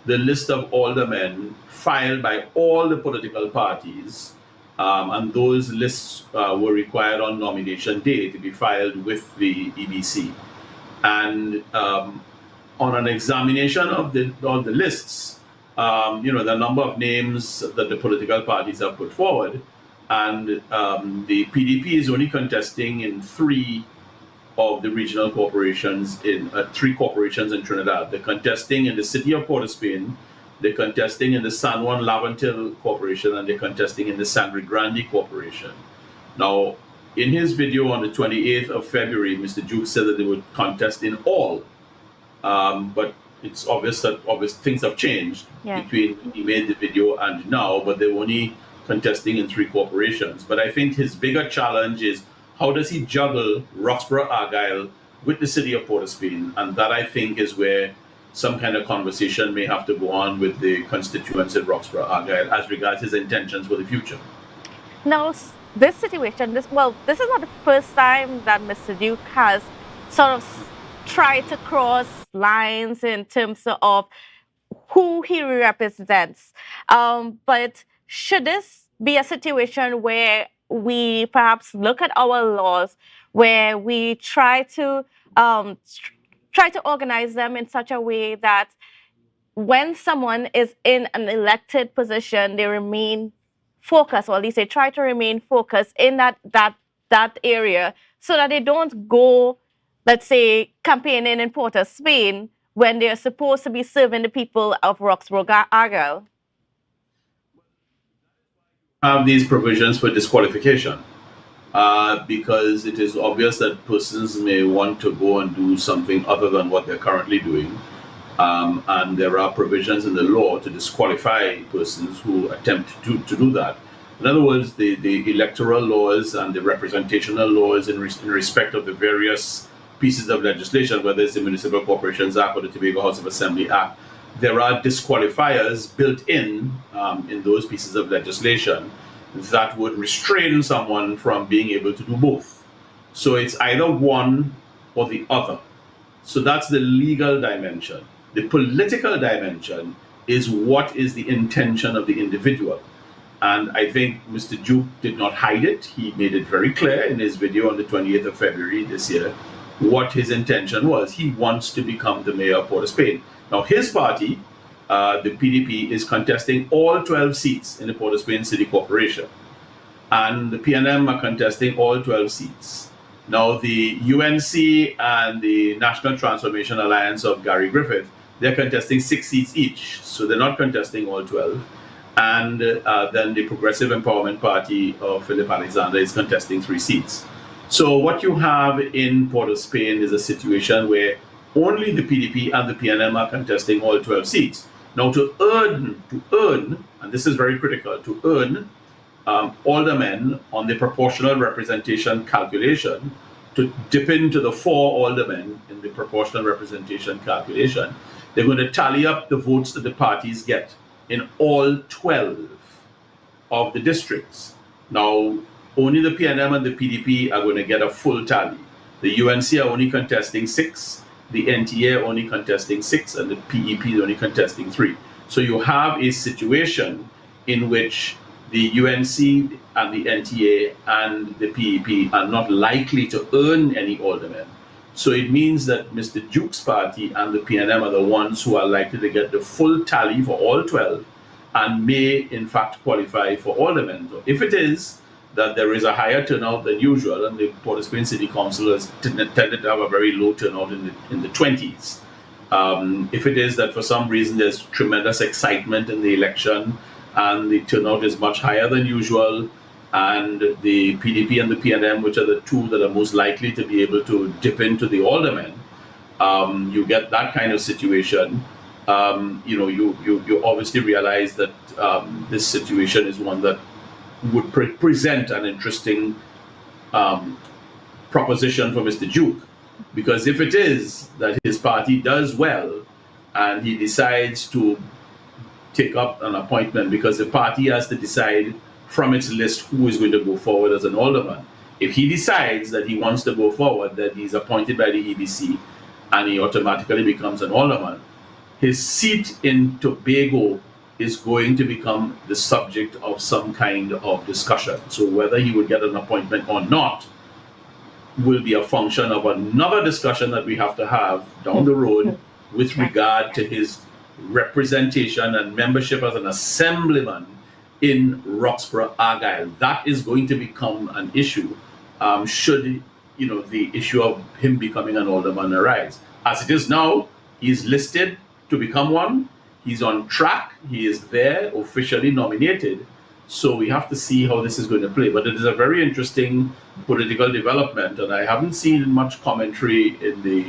the list of aldermen filed by all the political parties, and those lists were required on nomination day to be filed with the EBC. And on an examination of the lists, the number of names that the political parties have put forward, and the PDP is only contesting in 3 of the regional corporations in 3 corporations in Trinidad. They're contesting in the city of Port of Spain, they're contesting in the San Juan Lavantil Corporation, and they're contesting in the Sangre Grande Corporation. Now, in his video on the 28th of February, Mr. Duke said that they would contest in all, but it's obvious that things have changed between when he made the video and now, but they're only contesting in 3 corporations. But I think his bigger challenge is how does he juggle Roxborough Argyle with the city of Port of Spain? And that, I think, is where some kind of conversation may have to go on with the constituents in Roxborough Argyle as regards his intentions for the future. Now, this situation, this is not the first time that Mr. Duke has sort of tried to cross lines in terms of who he represents. But should this be a situation where we perhaps look at our laws, where we try to organize them in such a way that when someone is in an elected position, they remain focused, or at least they try to remain focused in that area, so that they don't go, let's say, campaigning in Port of Spain when they're supposed to be serving the people of Roxborough Argyle? Have these provisions for disqualification because it is obvious that persons may want to go and do something other than what they're currently doing, and there are provisions in the law to disqualify persons who attempt to do that. In other words, the electoral laws and the representational laws in respect of the various pieces of legislation, whether it's the Municipal Corporations Act or the Tobago House of Assembly Act, there are disqualifiers built in those pieces of legislation that would restrain someone from being able to do both. So it's either one or the other. So that's the legal dimension. The political dimension is what is the intention of the individual. And I think Mr. Duke did not hide it. He made it very clear in his video on the 28th of February this year what his intention was. He wants to become the mayor of Port of Spain. Now, his party, the PDP, is contesting all 12 seats in the Port of Spain City Corporation. And the PNM are contesting all 12 seats. Now, the UNC and the National Transformation Alliance of Gary Griffith, they're contesting 6 seats each. So they're not contesting all 12. And then the Progressive Empowerment Party of Philip Alexander is contesting 3 seats. So what you have in Port of Spain is a situation where only the PDP and the PNM are contesting all 12 seats. Now, to earn, and this is very critical, to earn aldermen on the proportional representation calculation, to dip into the 4 aldermen in the proportional representation calculation, they're going to tally up the votes that the parties get in all 12 of the districts. Now, only the PNM and the PDP are going to get a full tally. The UNC are only contesting 6, the NTA are only contesting 6, and the PEP is only contesting 3. So you have a situation in which the UNC and the NTA and the PEP are not likely to earn any aldermen. So it means that Mr. Duke's party and the PNM are the ones who are likely to get the full tally for all 12 and may in fact qualify for aldermen. So if it is that there is a higher turnout than usual, and the Port of Spain City Council has tended to have a very low turnout in the 20s. If it is that for some reason there's tremendous excitement in the election and the turnout is much higher than usual, and the PDP and the PNM, which are the 2 that are most likely to be able to dip into the aldermen, you get that kind of situation. You obviously realize that this situation is one that would present an interesting proposition for Mr. Duke, because if it is that his party does well and he decides to take up an appointment, because the party has to decide from its list who is going to go forward as an alderman. If he decides that he wants to go forward, that he's appointed by the EBC and he automatically becomes an alderman, his seat in Tobago is going to become the subject of some kind of discussion. So whether he would get an appointment or not will be a function of another discussion that we have to have down the road with regard to his representation and membership as an assemblyman in Roxborough Argyle. That is going to become an issue should the issue of him becoming an alderman arise. As it is now, he's listed to become one. He's on track. He is there, officially nominated. So we have to see how this is going to play. But it is a very interesting political development, and I haven't seen much commentary in the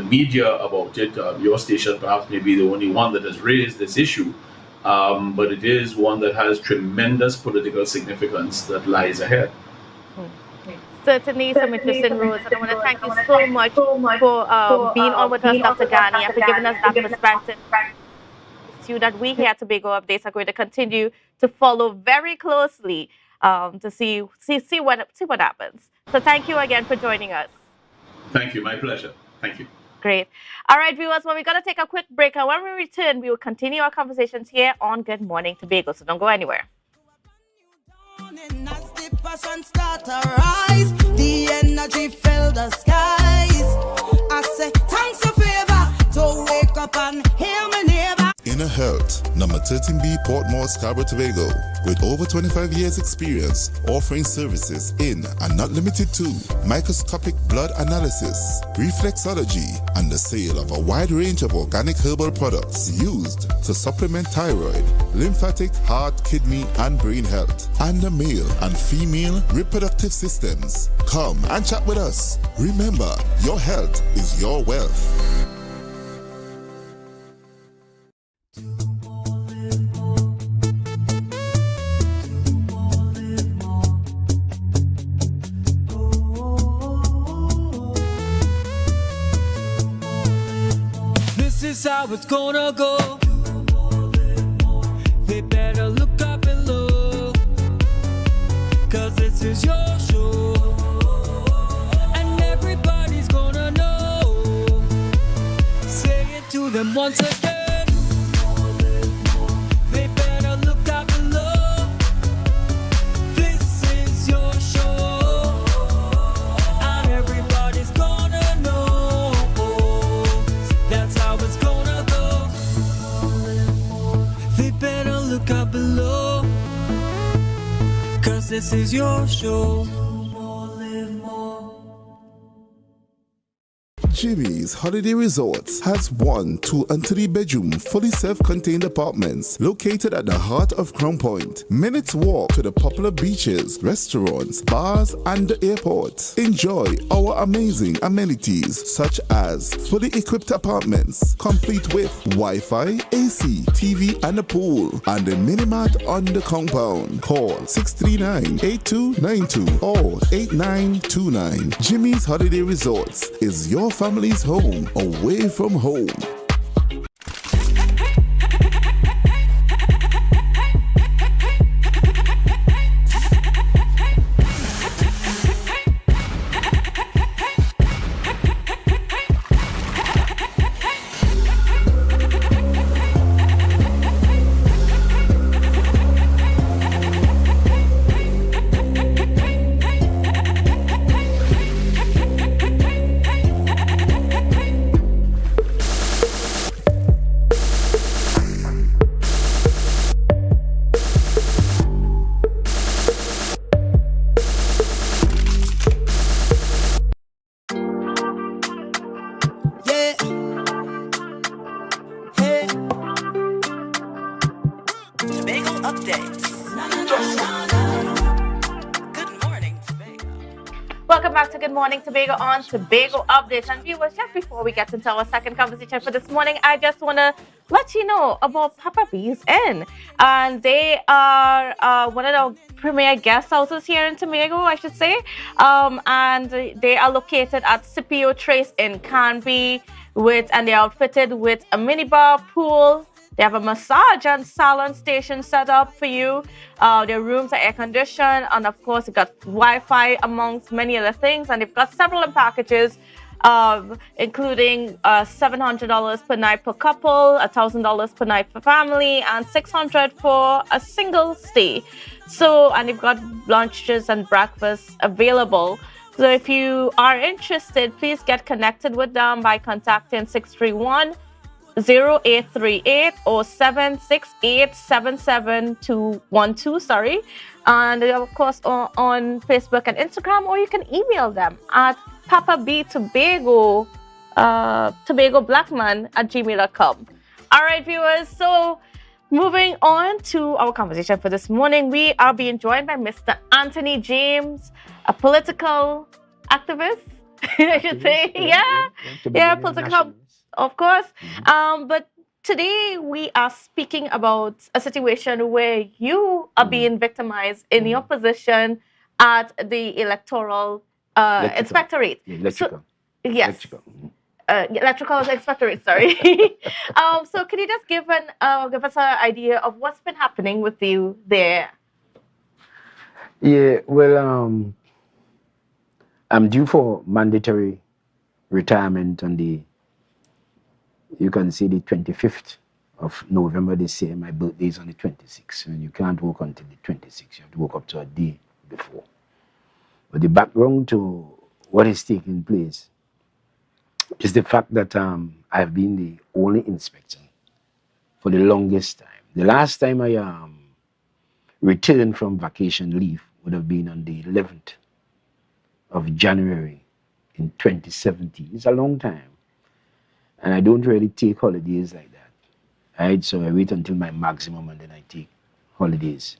media about it. Your station perhaps may be the only one that has raised this issue, but it is one that has tremendous political significance that lies ahead. Certainly some interesting roads, and I want to thank you so much for being on with us, Dr. Ghani, and for giving us that perspective. That we here at Tobago Updates are going to continue to follow very closely to see what happens. So thank you again for joining us. Thank you, my pleasure. Thank you. Great. All right, viewers, well, we're going to take a quick break, and when we return, we will continue our conversations here on Good Morning Tobago, so don't go anywhere. Passion start to rise, the energy fill the skies. I say thanks for favor, to wake up and hear me neighbor. Inner Health, number 13B, Portmore, Scarborough, Tobago, with over 25 years experience, offering services in and not limited to microscopic blood analysis, reflexology, and the sale of a wide range of organic herbal products used to supplement thyroid, lymphatic, heart, kidney, and brain health, and the male and female reproductive systems. Come and chat with us. Remember, your health is your wealth. This is how it's gonna go. They better look up and look, 'cause this is your show, and everybody's gonna know. Say it to them once again. They better look up and look. This is your show, and everybody's gonna know. That's how it's gonna go. They better look up below, 'cause this is your show. Jimmy's Holiday Resorts has 1, 2, and 3 bedroom, fully self-contained apartments located at the heart of Crown Point. Minutes walk to the popular beaches, restaurants, bars, and the airport. Enjoy our amazing amenities such as fully equipped apartments, complete with Wi-Fi, AC, TV, and a pool, and a mini-mart on the compound. Call 639-8292 or 8929. Jimmy's Holiday Resorts is your family's home away from home. Welcome back to Good Morning Tobago on Tobago Updates. And viewers, just before we get into our second conversation for this morning, I just want to let you know about Papa B's Inn. And they are one of the premier guest houses here in Tobago, I should say. And they are located at Scipio Trace in Canby, and they are outfitted with a minibar, pool. They have a massage and salon station set up for you. Their rooms are air conditioned, and of course, you've got Wi-Fi amongst many other things. And they've got several packages, including $700 per night per couple, $1,000 per night for family, and $600 for a single stay. So, and they've got lunches and breakfasts available. So, if you are interested, please get connected with them by contacting 631-0838 or 768-77212, And of course on Facebook and Instagram, or you can email them at papabtobago, tobagoblackman@gmail.com. All right, viewers, so moving on to our conversation for this morning, we are being joined by Mr. Anthony James, a political activist, I should say. Yeah, political, of course. But today we are speaking about a situation where you are being victimized in your position at the electoral inspectorate. Electrical. Yes. Electrical inspectorate, sorry. So can you just give us an idea of what's been happening with you there? Yeah, well, I'm due for mandatory retirement on you can see the 25th of November this year. My birthday is on the 26th, and you can't work until the 26th. You have to work up to a day before. But the background to what is taking place is the fact that I've been the only inspector for the longest time. The last time I returned from vacation leave would have been on the 11th of January in 2017. It's a long time. And I don't really take holidays like that. Right? So I wait until my maximum and then I take holidays.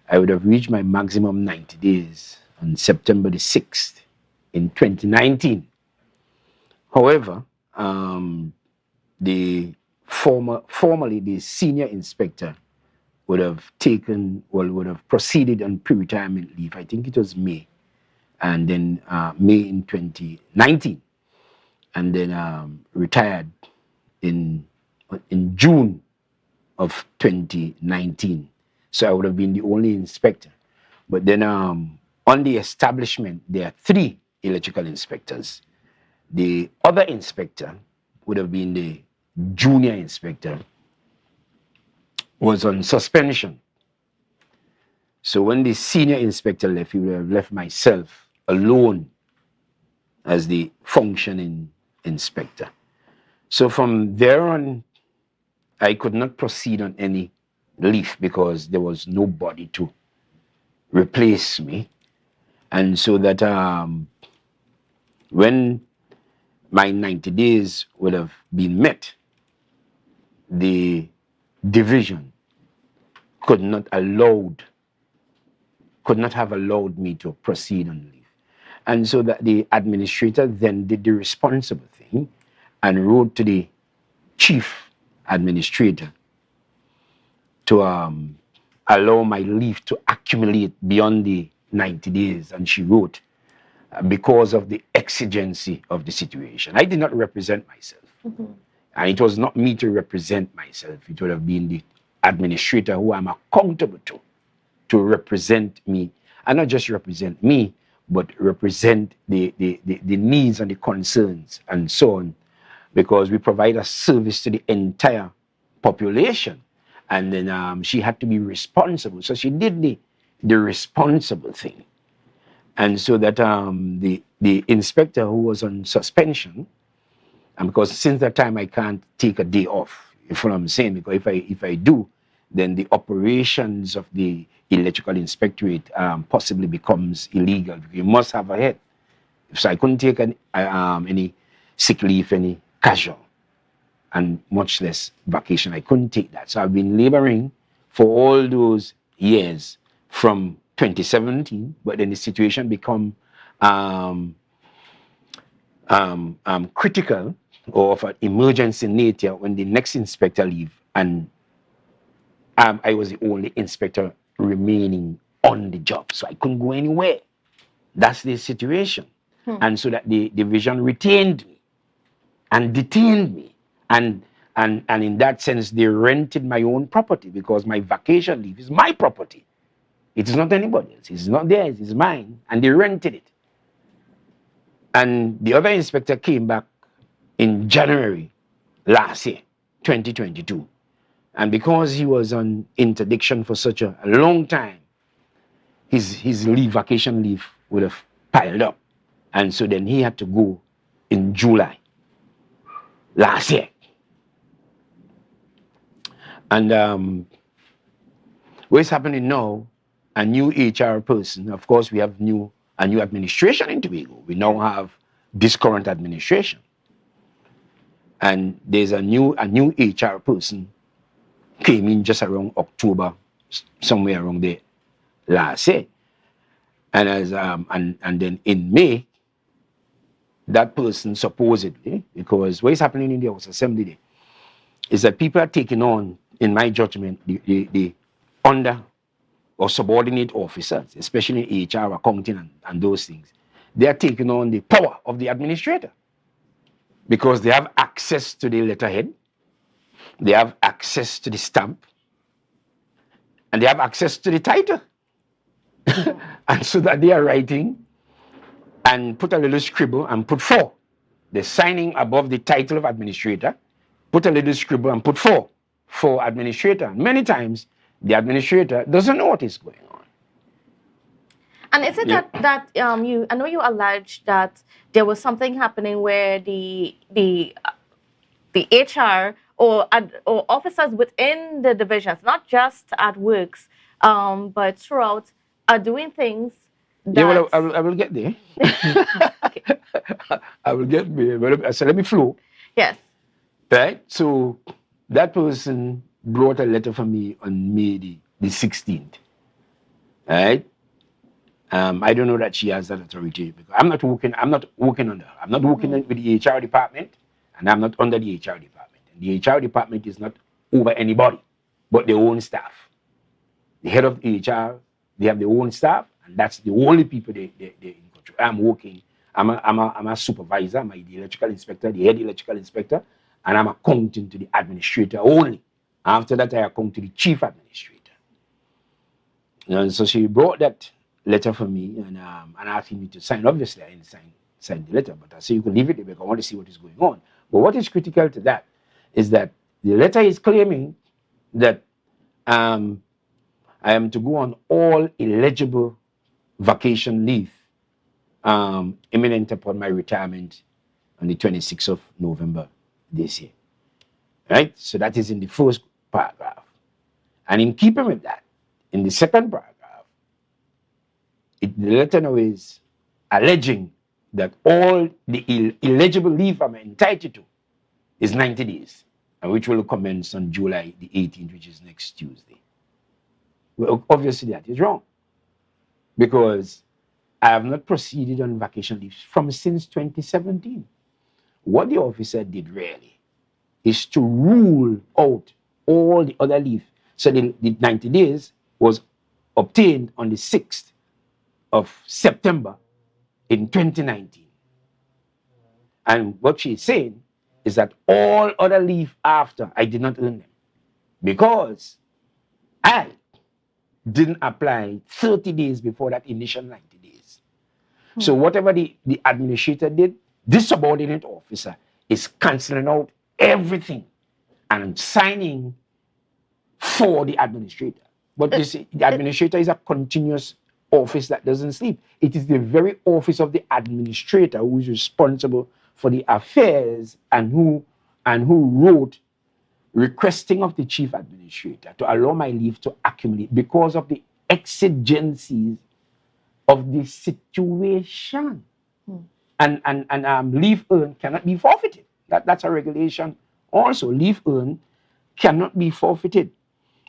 I would have reached my maximum 90 days on September the 6th in 2019. However, formerly the senior inspector would have proceeded on pre-retirement leave. I think it was May, and then May in 2019, and then retired in June of 2019. So I would have been the only inspector. But then on the establishment, there are 3 electrical inspectors. The other inspector would have been the junior inspector, was on suspension. So when the senior inspector left, he would have left myself alone as the functioning inspector. So from there on, I could not proceed on any leave because there was nobody to replace me. And so that when my 90 days would have been met, the division could not have allowed me to proceed on leave. And so that the administrator then did the responsible thing and wrote to the chief administrator to allow my leave to accumulate beyond the 90 days. And she wrote, because of the exigency of the situation. I did not represent myself. And it was not me to represent myself. It would have been the administrator who I'm accountable to represent me. And not just represent me, but represent the needs and the concerns and so on. Because we provide a service to the entire population. And then she had to be responsible. So she did the responsible thing. And so that the inspector who was on suspension, and because since that time I can't take a day off, you know what I'm saying? Because if I do, then the operations of the electrical inspectorate possibly becomes illegal. You must have a head. So I couldn't take any sick leave, any casual, and much less vacation. I couldn't take that. So I've been laboring for all those years from 2017, but then the situation become critical or of an emergency nature when the next inspector leave, and I was the only inspector remaining on the job, so I couldn't go anywhere. That's the situation. And so that the division retained me and detained me, and in that sense they rented my own property, because my vacation leave is my property. It is not anybody else. It's not theirs. It's mine. And they rented it. And the other inspector came back in January last year, 2022. And because he was on interdiction for such a long time, his leave, vacation leave, would have piled up. And so then he had to go in July last year. And what's happening now a new HR person. Of course, we have a new administration in Tobago. We now have this current administration. And there's a new HR person came in just around October, somewhere around there last year. And and then in May, that person supposedly, because what is happening in the House Assembly there, is that people are taking on, in my judgment, the under or subordinate officers, especially in HR, accounting, and those things. They are taking on the power of the administrator because they have access to the letterhead, they have access to the stamp, and they have access to the title. And so that they are writing and put a little scribble and put 4. They're signing above the title of administrator, put a little scribble and put 4 for administrator. Many times, the administrator doesn't know what is going on. And is it that you? I know you alleged that there was something happening where the HR or officers within the divisions, not just at works, but throughout, are doing things. Yeah, well, I will get there. I will get there. So let me flow. Yes. Right. So that person brought a letter for me on May the 16th. Right. I don't know that she has that authority because I'm not working under her. I'm not working with the HR department, and I'm not under the HR department. And the HR department is not over anybody but their own staff. The head of HR, they have their own staff, and that's the only people they in control. I'm working. I'm a supervisor. I'm the electrical inspector, the head electrical inspector, and I'm accounting to the administrator only. After that, I account to the chief administrator. And so she brought that letter for me and asking me to sign. Obviously, I didn't sign the letter, but I said you can leave it there because I want to see what is going on. But what is critical to that is that the letter is claiming that I am to go on all eligible vacation leave imminent upon my retirement on the 26th of November this year. Right? So that is in the first paragraph. And in keeping with that, in the second paragraph, the letter now is alleging that all the eligible leave I'm entitled to is 90 days, and which will commence on July the 18th, which is next Tuesday. Well, obviously that is wrong, because I have not proceeded on vacation leave since 2017. What the officer did really is to rule out all the other leave. So the 90 days was obtained on the 6th of September in 2019. And what she's saying is that all other leave after, I did not earn them because I didn't apply 30 days before that initial 90 days. So whatever the administrator did, this subordinate officer is cancelling out everything and signing for the administrator. But you see, the administrator is a continuous office that doesn't sleep. It is the very office of the administrator who is responsible for the affairs and who wrote requesting of the chief administrator to allow my leave to accumulate because of the exigencies of the situation. And leave earned cannot be forfeited. That's a regulation. Also, leave earned cannot be forfeited.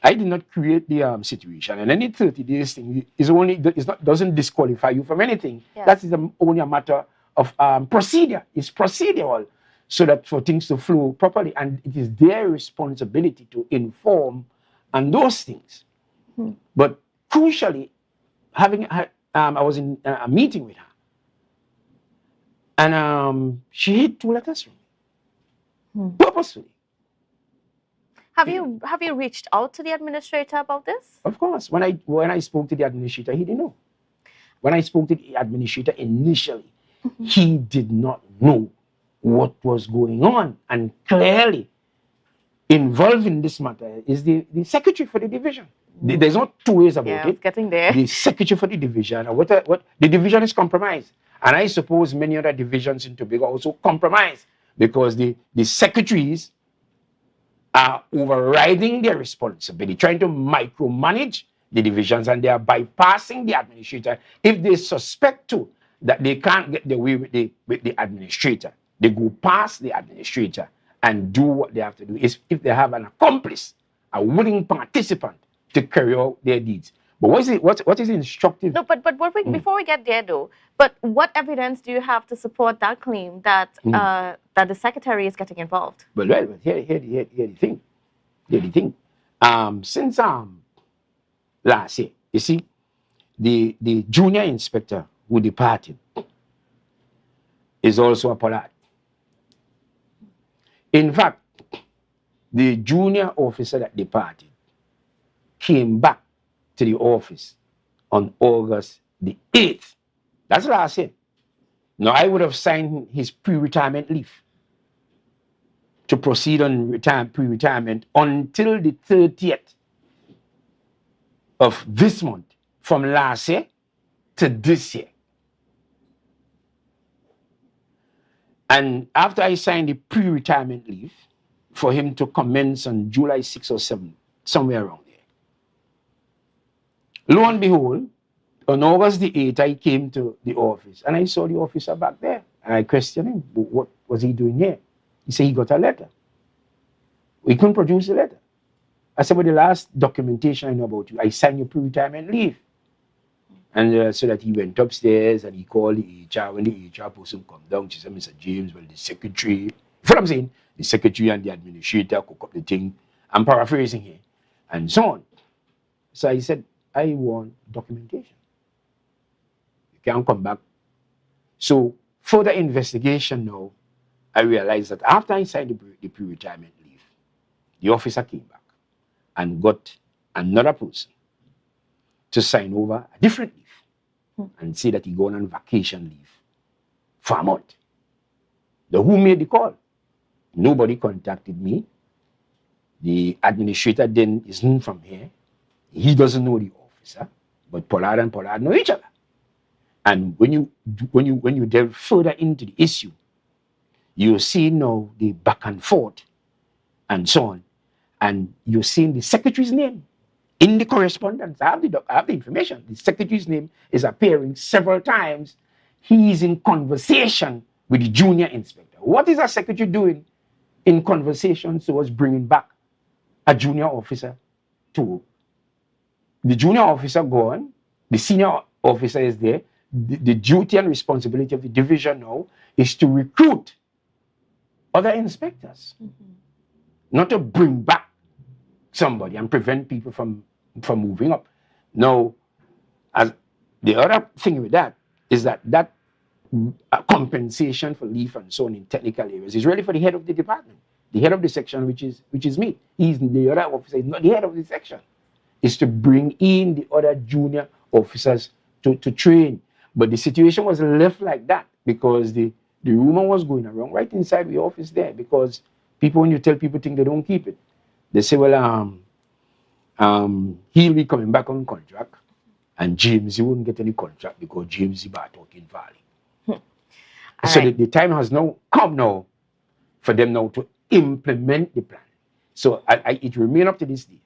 I did not create the situation, and any 30 days thing doesn't disqualify you from anything. Yes. That is only a matter of procedure. It's procedural, so that for things to flow properly, and it is their responsibility to inform and those things. But crucially, I was in a meeting with her, and she hid 2 letters from me purposefully. Have you reached out to the administrator about this? Of course. When I spoke to the administrator, he didn't know. When I spoke to the administrator initially, he did not know what was going on. And clearly, involved in this matter is the secretary for the division. There's not 2 ways about it. Getting there. The secretary for the division, what the division is compromised. And I suppose many other divisions in Tobago also compromised because the secretaries are overriding their responsibility, trying to micromanage the divisions, and they are bypassing the administrator. If they suspect too that they can't get the way with the administrator, they go past the administrator and do what they have to do. Is if they have an accomplice, a willing participant to carry out their deeds. But what is instructive? No, but before we get there though, but what evidence do you have to support that claim that that the secretary is getting involved? Well, here the thing. Here the thing. Since last year, you see, the junior inspector who departed is also a Pollard. In fact, the junior officer that departed came back to the office on August the 8th. That's last year. Now, I would have signed his pre-retirement leave to proceed on pre-retirement until the 30th of this month, from last year to this year. And after I signed the pre-retirement leave for him to commence on July 6 or 7, somewhere around there. Lo and behold, on August the 8th, I came to the office and I saw the officer back there. And I questioned him, what was he doing here? He said he got a letter. We couldn't produce the letter. I said, well, the last documentation I know about you, I signed your pre-retirement leave. And so that he went upstairs and he called the HR. When the HR person come down, she said, Mr. James, well, the secretary, you know what I'm saying? The secretary and the administrator cook up the thing. I'm paraphrasing here. And so on. So I said, I want documentation. You can't come back. So further investigation now, I realized that after I signed the pre-retirement leave, the officer came back and got another person to sign over a different leave and say that he gone on vacation leave for a month. The who made the call? Nobody contacted me. The administrator then isn't from here. He doesn't know the officer, but Pollard and Pollard know each other. And when you delve further into the issue, you see now the back and forth and so on, and you're seeing the secretary's name in the correspondence. I have the information. The secretary's name is appearing several times. He's in conversation with the junior inspector. What is a secretary doing in conversation towards bringing back a junior officer to the junior officer gone, the senior officer is there. The duty and responsibility of the division now is to recruit other inspectors, not to bring back somebody and prevent people from moving up. Now, as the other thing with that is that compensation for leave and so on in technical areas is really for the head of the department, the head of the section, which is me. He's the other officer, he's not the head of the section. Is to bring in the other junior officers to train. But the situation was left like that because the rumor was going around right inside the office there, because people, when you tell people things, they don't keep it. They say, well, he'll be coming back on contract, and James, he wouldn't get any contract because James is about talking Valley. So right. the time has now come now for them now to implement the plan. So it remains up to this day.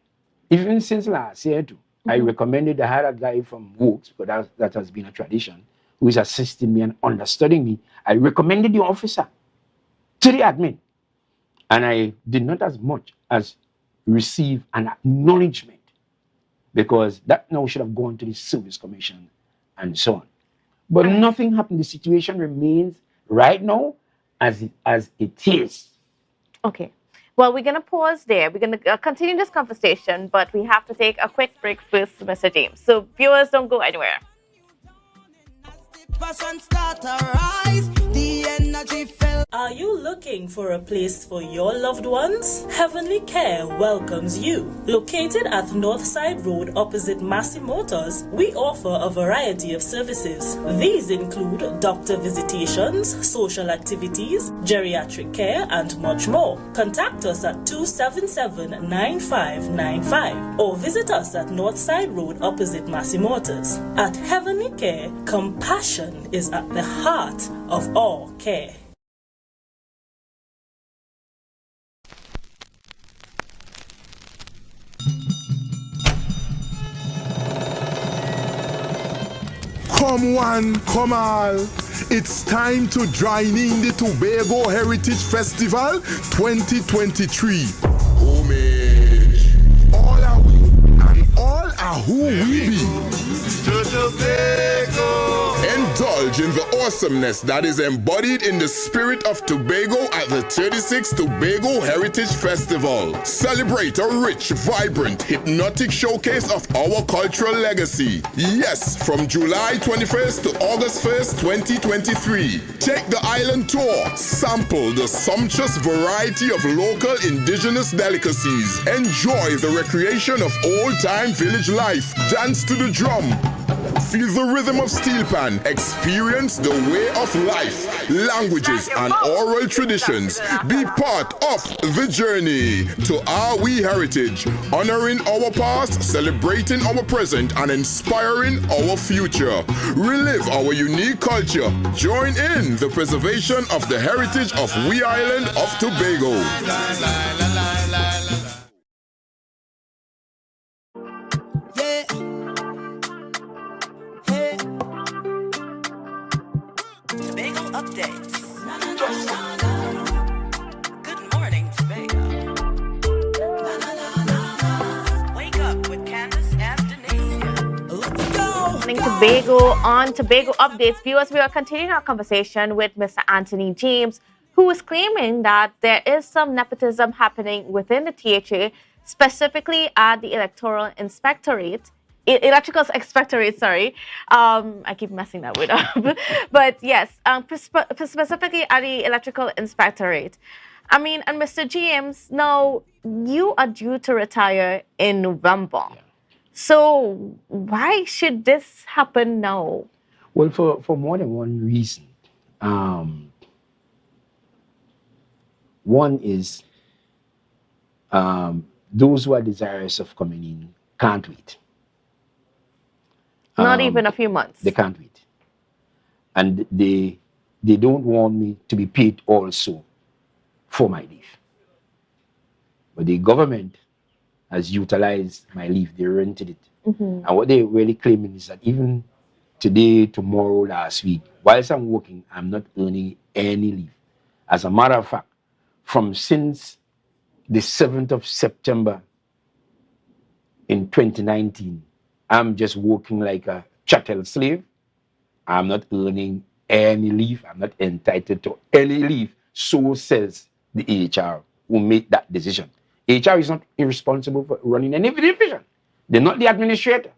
Even since last year too, I recommended I had a guy from Works, because that has been a tradition, who is assisting me and understanding me. I recommended the officer to the admin. And I did not as much as receive an acknowledgement, because that now should have gone to the Service Commission and so on. But nothing happened. The situation remains right now as it is. Okay. Well, we're going to pause there. We're going to continue this conversation, but we have to take a quick break first, Mr. James. So viewers, don't go anywhere. Are you looking for a place for your loved ones? Heavenly Care welcomes you. Located at Northside Road opposite Massey Motors, we offer a variety of services. These include doctor visitations, social activities, geriatric care, and much more. Contact us at 277-9595 or visit us at Northside Road opposite Massey Motors. At Heavenly Care, compassion is at the heart of all care. Come one, come all. It's time to join in the Tobago Heritage Festival 2023. Homage. All are we and all are who we be. To Tobago. Indulge in the awesomeness that is embodied in the spirit of Tobago at the 36th Tobago Heritage Festival. Celebrate a rich, vibrant, hypnotic showcase of our cultural legacy. Yes, from July 21st to August 1st, 2023. Take the island tour. Sample the sumptuous variety of local indigenous delicacies. Enjoy the recreation of old-time village life. Dance to the drum. Feel the rhythm of steel pan. Experience the way of life, languages, and oral traditions. Be part of the journey to our we heritage, honoring our past, celebrating our present, and inspiring our future. Relive our unique culture. Join in the preservation of the heritage of we island of Tobago. Tobago updates. Good morning, Tobago. Wake up with Candace and Denise. Let's go. Morning, Tobago. On Tobago Updates, viewers, we are continuing our conversation with Mr. Anthony James, who is claiming that there is some nepotism happening within the THA, specifically at the Electoral Inspectorate. Electrical Inspectorate, sorry. I keep messing that word up. But yes, specifically at the Electrical Inspectorate. I mean, and Mr. James, now you are due to retire in November. Yeah. So why should this happen now? Well, for more than one reason. One is those who are desirous of coming in can't wait. Not even a few months. They can't wait. And they don't want me to be paid also for my leave. But the government has utilized my leave. They rented it. Mm-hmm. And what they're really claiming is that even today, tomorrow, last week, whilst I'm working, I'm not earning any leave. As a matter of fact, from since the 7th of September in 2019, I'm just working like a chattel slave. I'm not earning any leave. I'm not entitled to any leave. So says the HR who made that decision. HR is not irresponsible for running any division. They're not the administrator.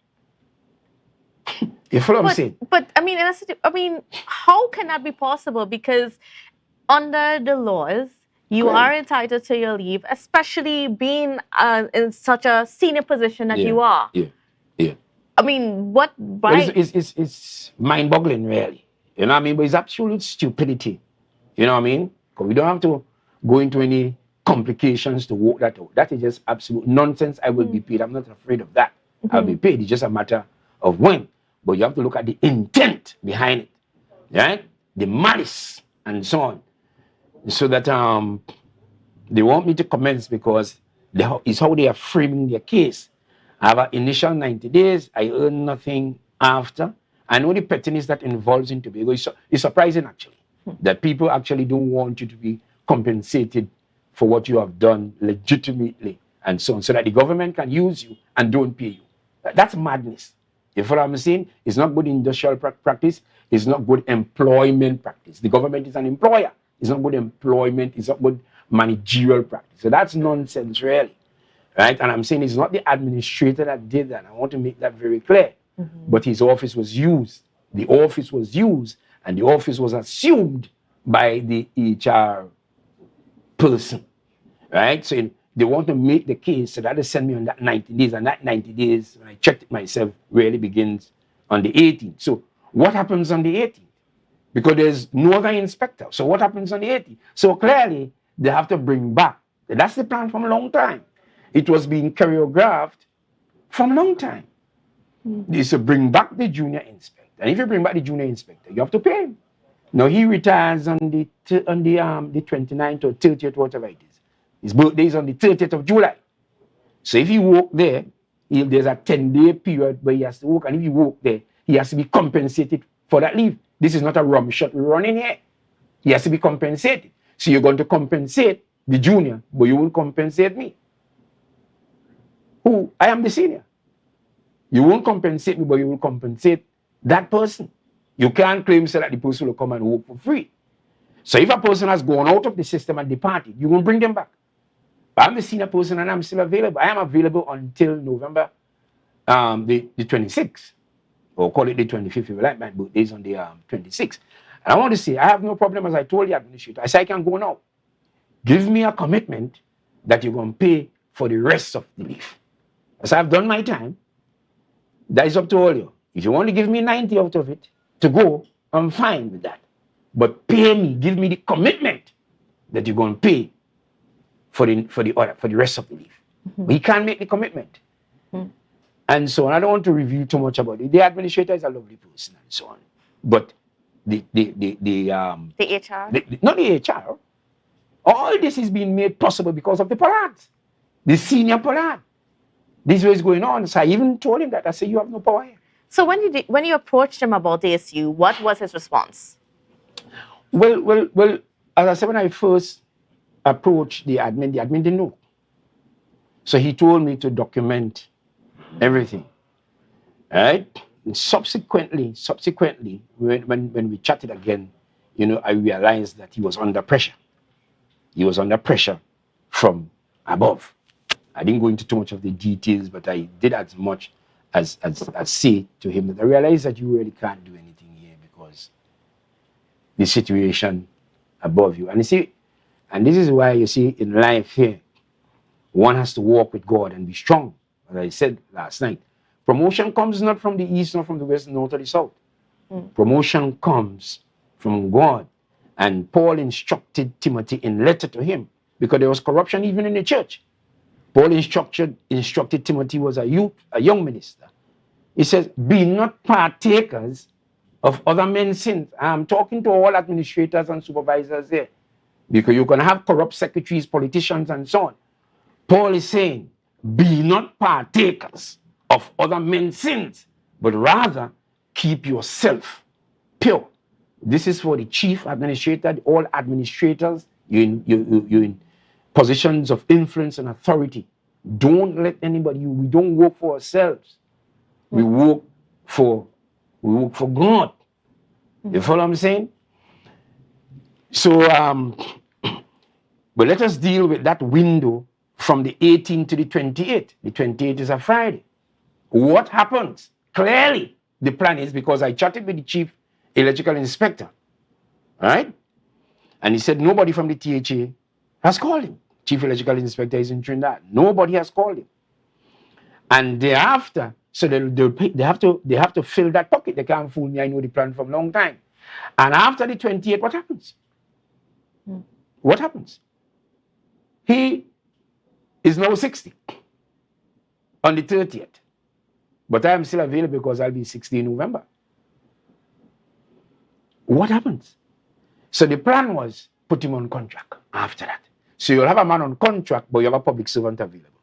You follow what I'm saying? But I mean, how can that be possible? Because under the laws, you are entitled to your leave, especially being in such a senior position that you are. Yeah. I mean, what right? Well, it's mind-boggling, really. You know what I mean? But it's absolute stupidity. You know what I mean? Because we don't have to go into any complications to work that out. That is just absolute nonsense. I will be paid. I'm not afraid of that. Mm-hmm. I'll be paid. It's just a matter of when. But you have to look at the intent behind it, right? The malice and so on. So that they want me to commence because it's how they are framing their case. I have an initial 90 days. I earn nothing after. I know the pettiness that involves in Tobago. It's surprising, actually, that people actually don't want you to be compensated for what you have done legitimately and so on, so that the government can use you and don't pay you. That's madness. You follow what I'm saying? It's not good industrial practice. It's not good employment practice. The government is an employer. It's not good employment. It's not good managerial practice. So that's nonsense, really. Right? And I'm saying it's not the administrator that did that. I want to make that very clear. Mm-hmm. But his office was used. The office was used, and the office was assumed by the HR person. Right? So they want to make the case, so that they send me on that 90 days. And that 90 days, when I checked it myself, really begins on the 18th. So what happens on the 18th? Because there's no other inspector. So what happens on the 18th? So clearly, they have to bring back. That's the plan from a long time. It was being choreographed from a long time. Mm-hmm. It's to bring back the junior inspector. And if you bring back the junior inspector, you have to pay him. Now, he retires on the 29th or 30th, whatever it is. His birthday is on the 30th of July. So if he work there, there's a 10-day period where he has to work. And if he work there, he has to be compensated for that leave. This is not a rum shot we're running here. He has to be compensated. So you're going to compensate the junior, but you won't compensate me. Who? I am the senior. You won't compensate me, but you will compensate that person. You can't claim so that the person will come and work for free. So if a person has gone out of the system and departed, you won't bring them back. But I'm the senior person and I'm still available. I am available until November the 26th. Or call it the 25th if you like. My birthday is on the 26th. And I want to say, I have no problem, as I told the administrator. I say I can go now. Give me a commitment that you're going to pay for the rest of the leave. As I've done my time, that is up to all you. If you want to give me 90 out of it to go, I'm fine with that. But pay me, give me the commitment that you're going to pay for the rest of the leave. Mm-hmm. But he can't make the commitment. Mm-hmm. And so on. I don't want to review too much about it. The administrator is a lovely person and so on. But the HR? Not the HR. All this is being made possible because of the parade. The senior parade. This was going on. So I even told him that. I said, you have no power here. So when you approached him about the issue, what was his response? Well, as I said, when I first approached the admin didn't know. So he told me to document everything. Right? And subsequently, when we chatted again, I realized that he was under pressure. He was under pressure from above. I didn't go into too much of the details, but I did as much as say to him that I realized that you really can't do anything here because the situation above you. And you see, and this is why you see in life here, one has to walk with God and be strong. As I said last night, promotion comes not from the east, not from the west, nor to the south. Promotion comes from God. And Paul instructed Timothy in letter to him because there was corruption even in the church. Paul instructed Timothy was a young minister. He says, be not partakers of other men's sins. I'm talking to all administrators and supervisors there because you can have corrupt secretaries, politicians, and so on. Paul is saying, be not partakers of other men's sins, but rather keep yourself pure. This is for the chief administrator, all administrators, you're in positions of influence and authority. Don't let anybody, we don't work for ourselves. We work for God. You follow what I'm saying? So, but let us deal with that window from the 18th to the 28th. The 28th is a Friday. What happens? Clearly, the plan is, because I chatted with the chief electrical inspector, right? And he said nobody from the THA has called him. Chief electrical inspector is in Trinidad. Nobody has called him. And thereafter, so they have to fill that pocket. They can't fool me. I know the plan from a long time. And after the 28th, what happens? What happens? He is now 60 on the 30th. But I am still available because I'll be 60 in November. What happens? So the plan was put him on contract after that. So you'll have a man on contract, but you have a public servant available.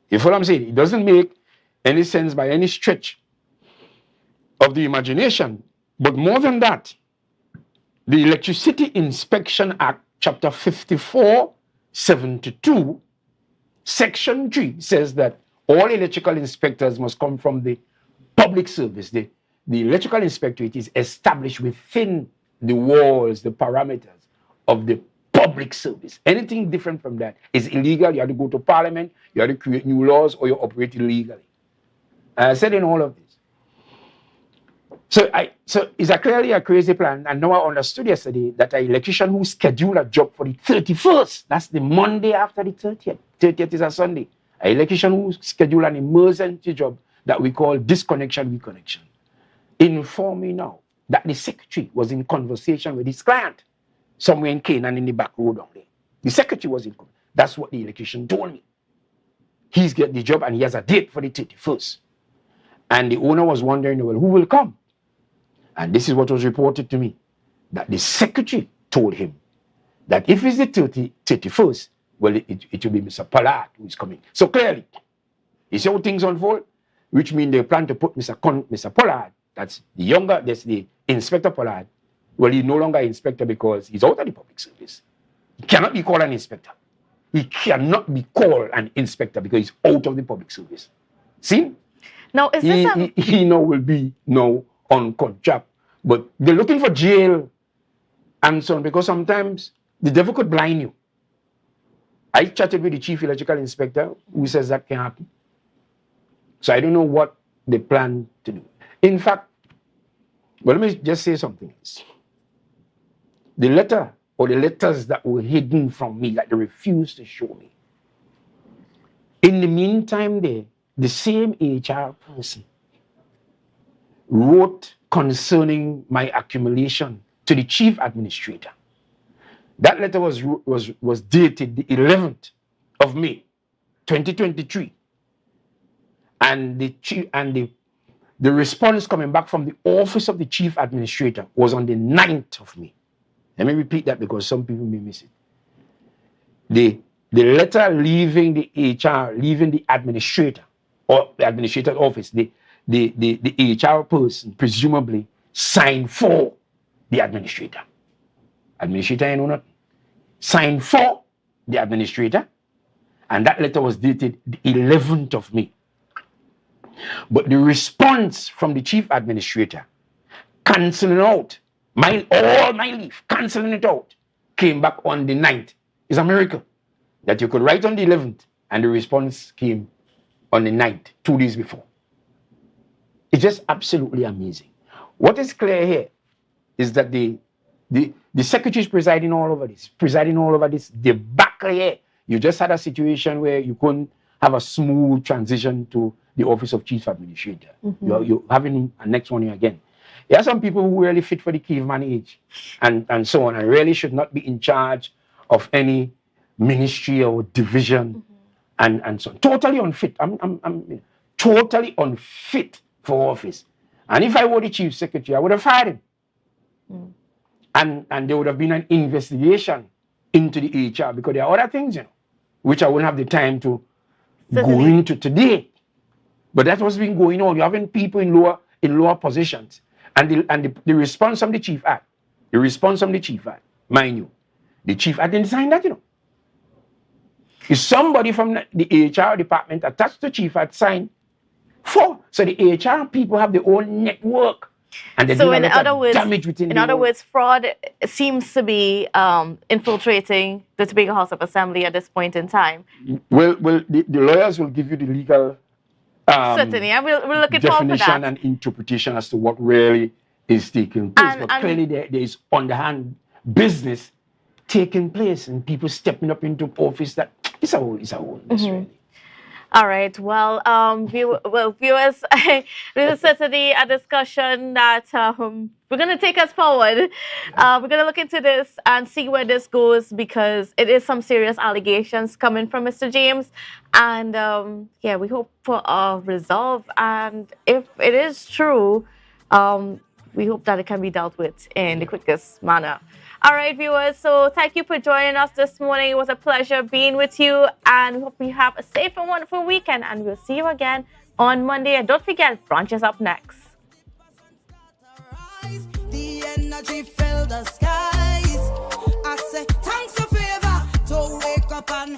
You follow what I'm saying? It doesn't make any sense by any stretch of the imagination. But more than that, the Electricity Inspection Act, Chapter 5472, Section 3 says that all electrical inspectors must come from the public service. The electrical inspectorate is established within the walls, the parameters of the public service. Anything different from that is illegal. You have to go to parliament, you have to create new laws, or you operate illegally. I said in all of this. So it's clearly a crazy plan. And now I understood yesterday that an electrician who scheduled a job for the 31st, that's the Monday after the 30th. 30th is a Sunday. An electrician who scheduled an emergency job that we call disconnection, reconnection, informed me now that the secretary was in conversation with his client somewhere in Canaan in the back road down there. The secretary was in. That's what the electrician told me. He's got the job and he has a date for the 31st. And the owner was wondering, well, who will come? And this is what was reported to me, that the secretary told him that if it's the 31st, well, it will be Mr. Pollard who is coming. So clearly, you see how things unfold? which means they plan to put Mr. Pollard, that's the younger, that's the Inspector Pollard. Well, he's no longer inspector because he's out of the public service. He cannot be called an inspector. He cannot be called an inspector because he's out of the public service. See? Now, is this he now will be now on contract. But they're looking for jail and so on because sometimes the devil could blind you. I chatted with the chief electrical inspector who says that can happen. So I don't know what they plan to do. In fact, well, let me just say something else. The letter or the letters that were hidden from me, that they refused to show me. In the meantime, the same HR person wrote concerning my accumulation to the chief administrator. That letter was dated the 11th of May, 2023. And the response coming back from the office of the chief administrator was on the 9th of May. Let me repeat that because some people may miss it. The letter leaving the HR, leaving the administrator or the administrator's office, the HR person presumably signed for the administrator. Administrator, you know not. Signed for the administrator, and that letter was dated the 11th of May. But the response from the chief administrator, cancelling out all my leave, cancelling it out, came back on the 9th. It's a miracle that you could write on the 11th and the response came on the 9th, 2 days before. It's just absolutely amazing. What is clear here is that the secretary is presiding all over this, the back here. You just had a situation where you couldn't have a smooth transition to the office of chief administrator. Mm-hmm. You're having a next one here again. There are some people who really fit for the caveman age and so on, and really should not be in charge of any ministry or division and so on. Totally unfit. I'm totally unfit for office. And if I were the chief secretary, I would have fired him. And there would have been an investigation into the HR because there are other things, which I wouldn't have the time to go into today. But that's what's been going on. You're having people in lower positions. And the response from the chief had, mind you, the chief didn't sign that, If somebody from the HR department attached to chief had signed for. So the HR people have their own network. And so in other words, fraud seems to be infiltrating the Tobago House of Assembly at this point in time. Well, the lawyers will give you the legal certainly, and we're looking forward to that. Definition and interpretation as to what really is taking place. But clearly there is underhand business taking place and people stepping up into office. That it's a whole mess, really. All right. Well, viewers, this is certainly a discussion that we're going to take us forward. We're going to look into this and see where this goes because it is some serious allegations coming from Mr. James. And, yeah, we hope for a resolve. And if it is true, we hope that it can be dealt with in the quickest manner. All right, viewers, so thank you for joining us this morning. It was a pleasure being with you, and we hope you have a safe and wonderful weekend, and we'll see you again on Monday. And don't forget, brunch is up next. The energy fill the skies. I say, thanks for favor to wake up and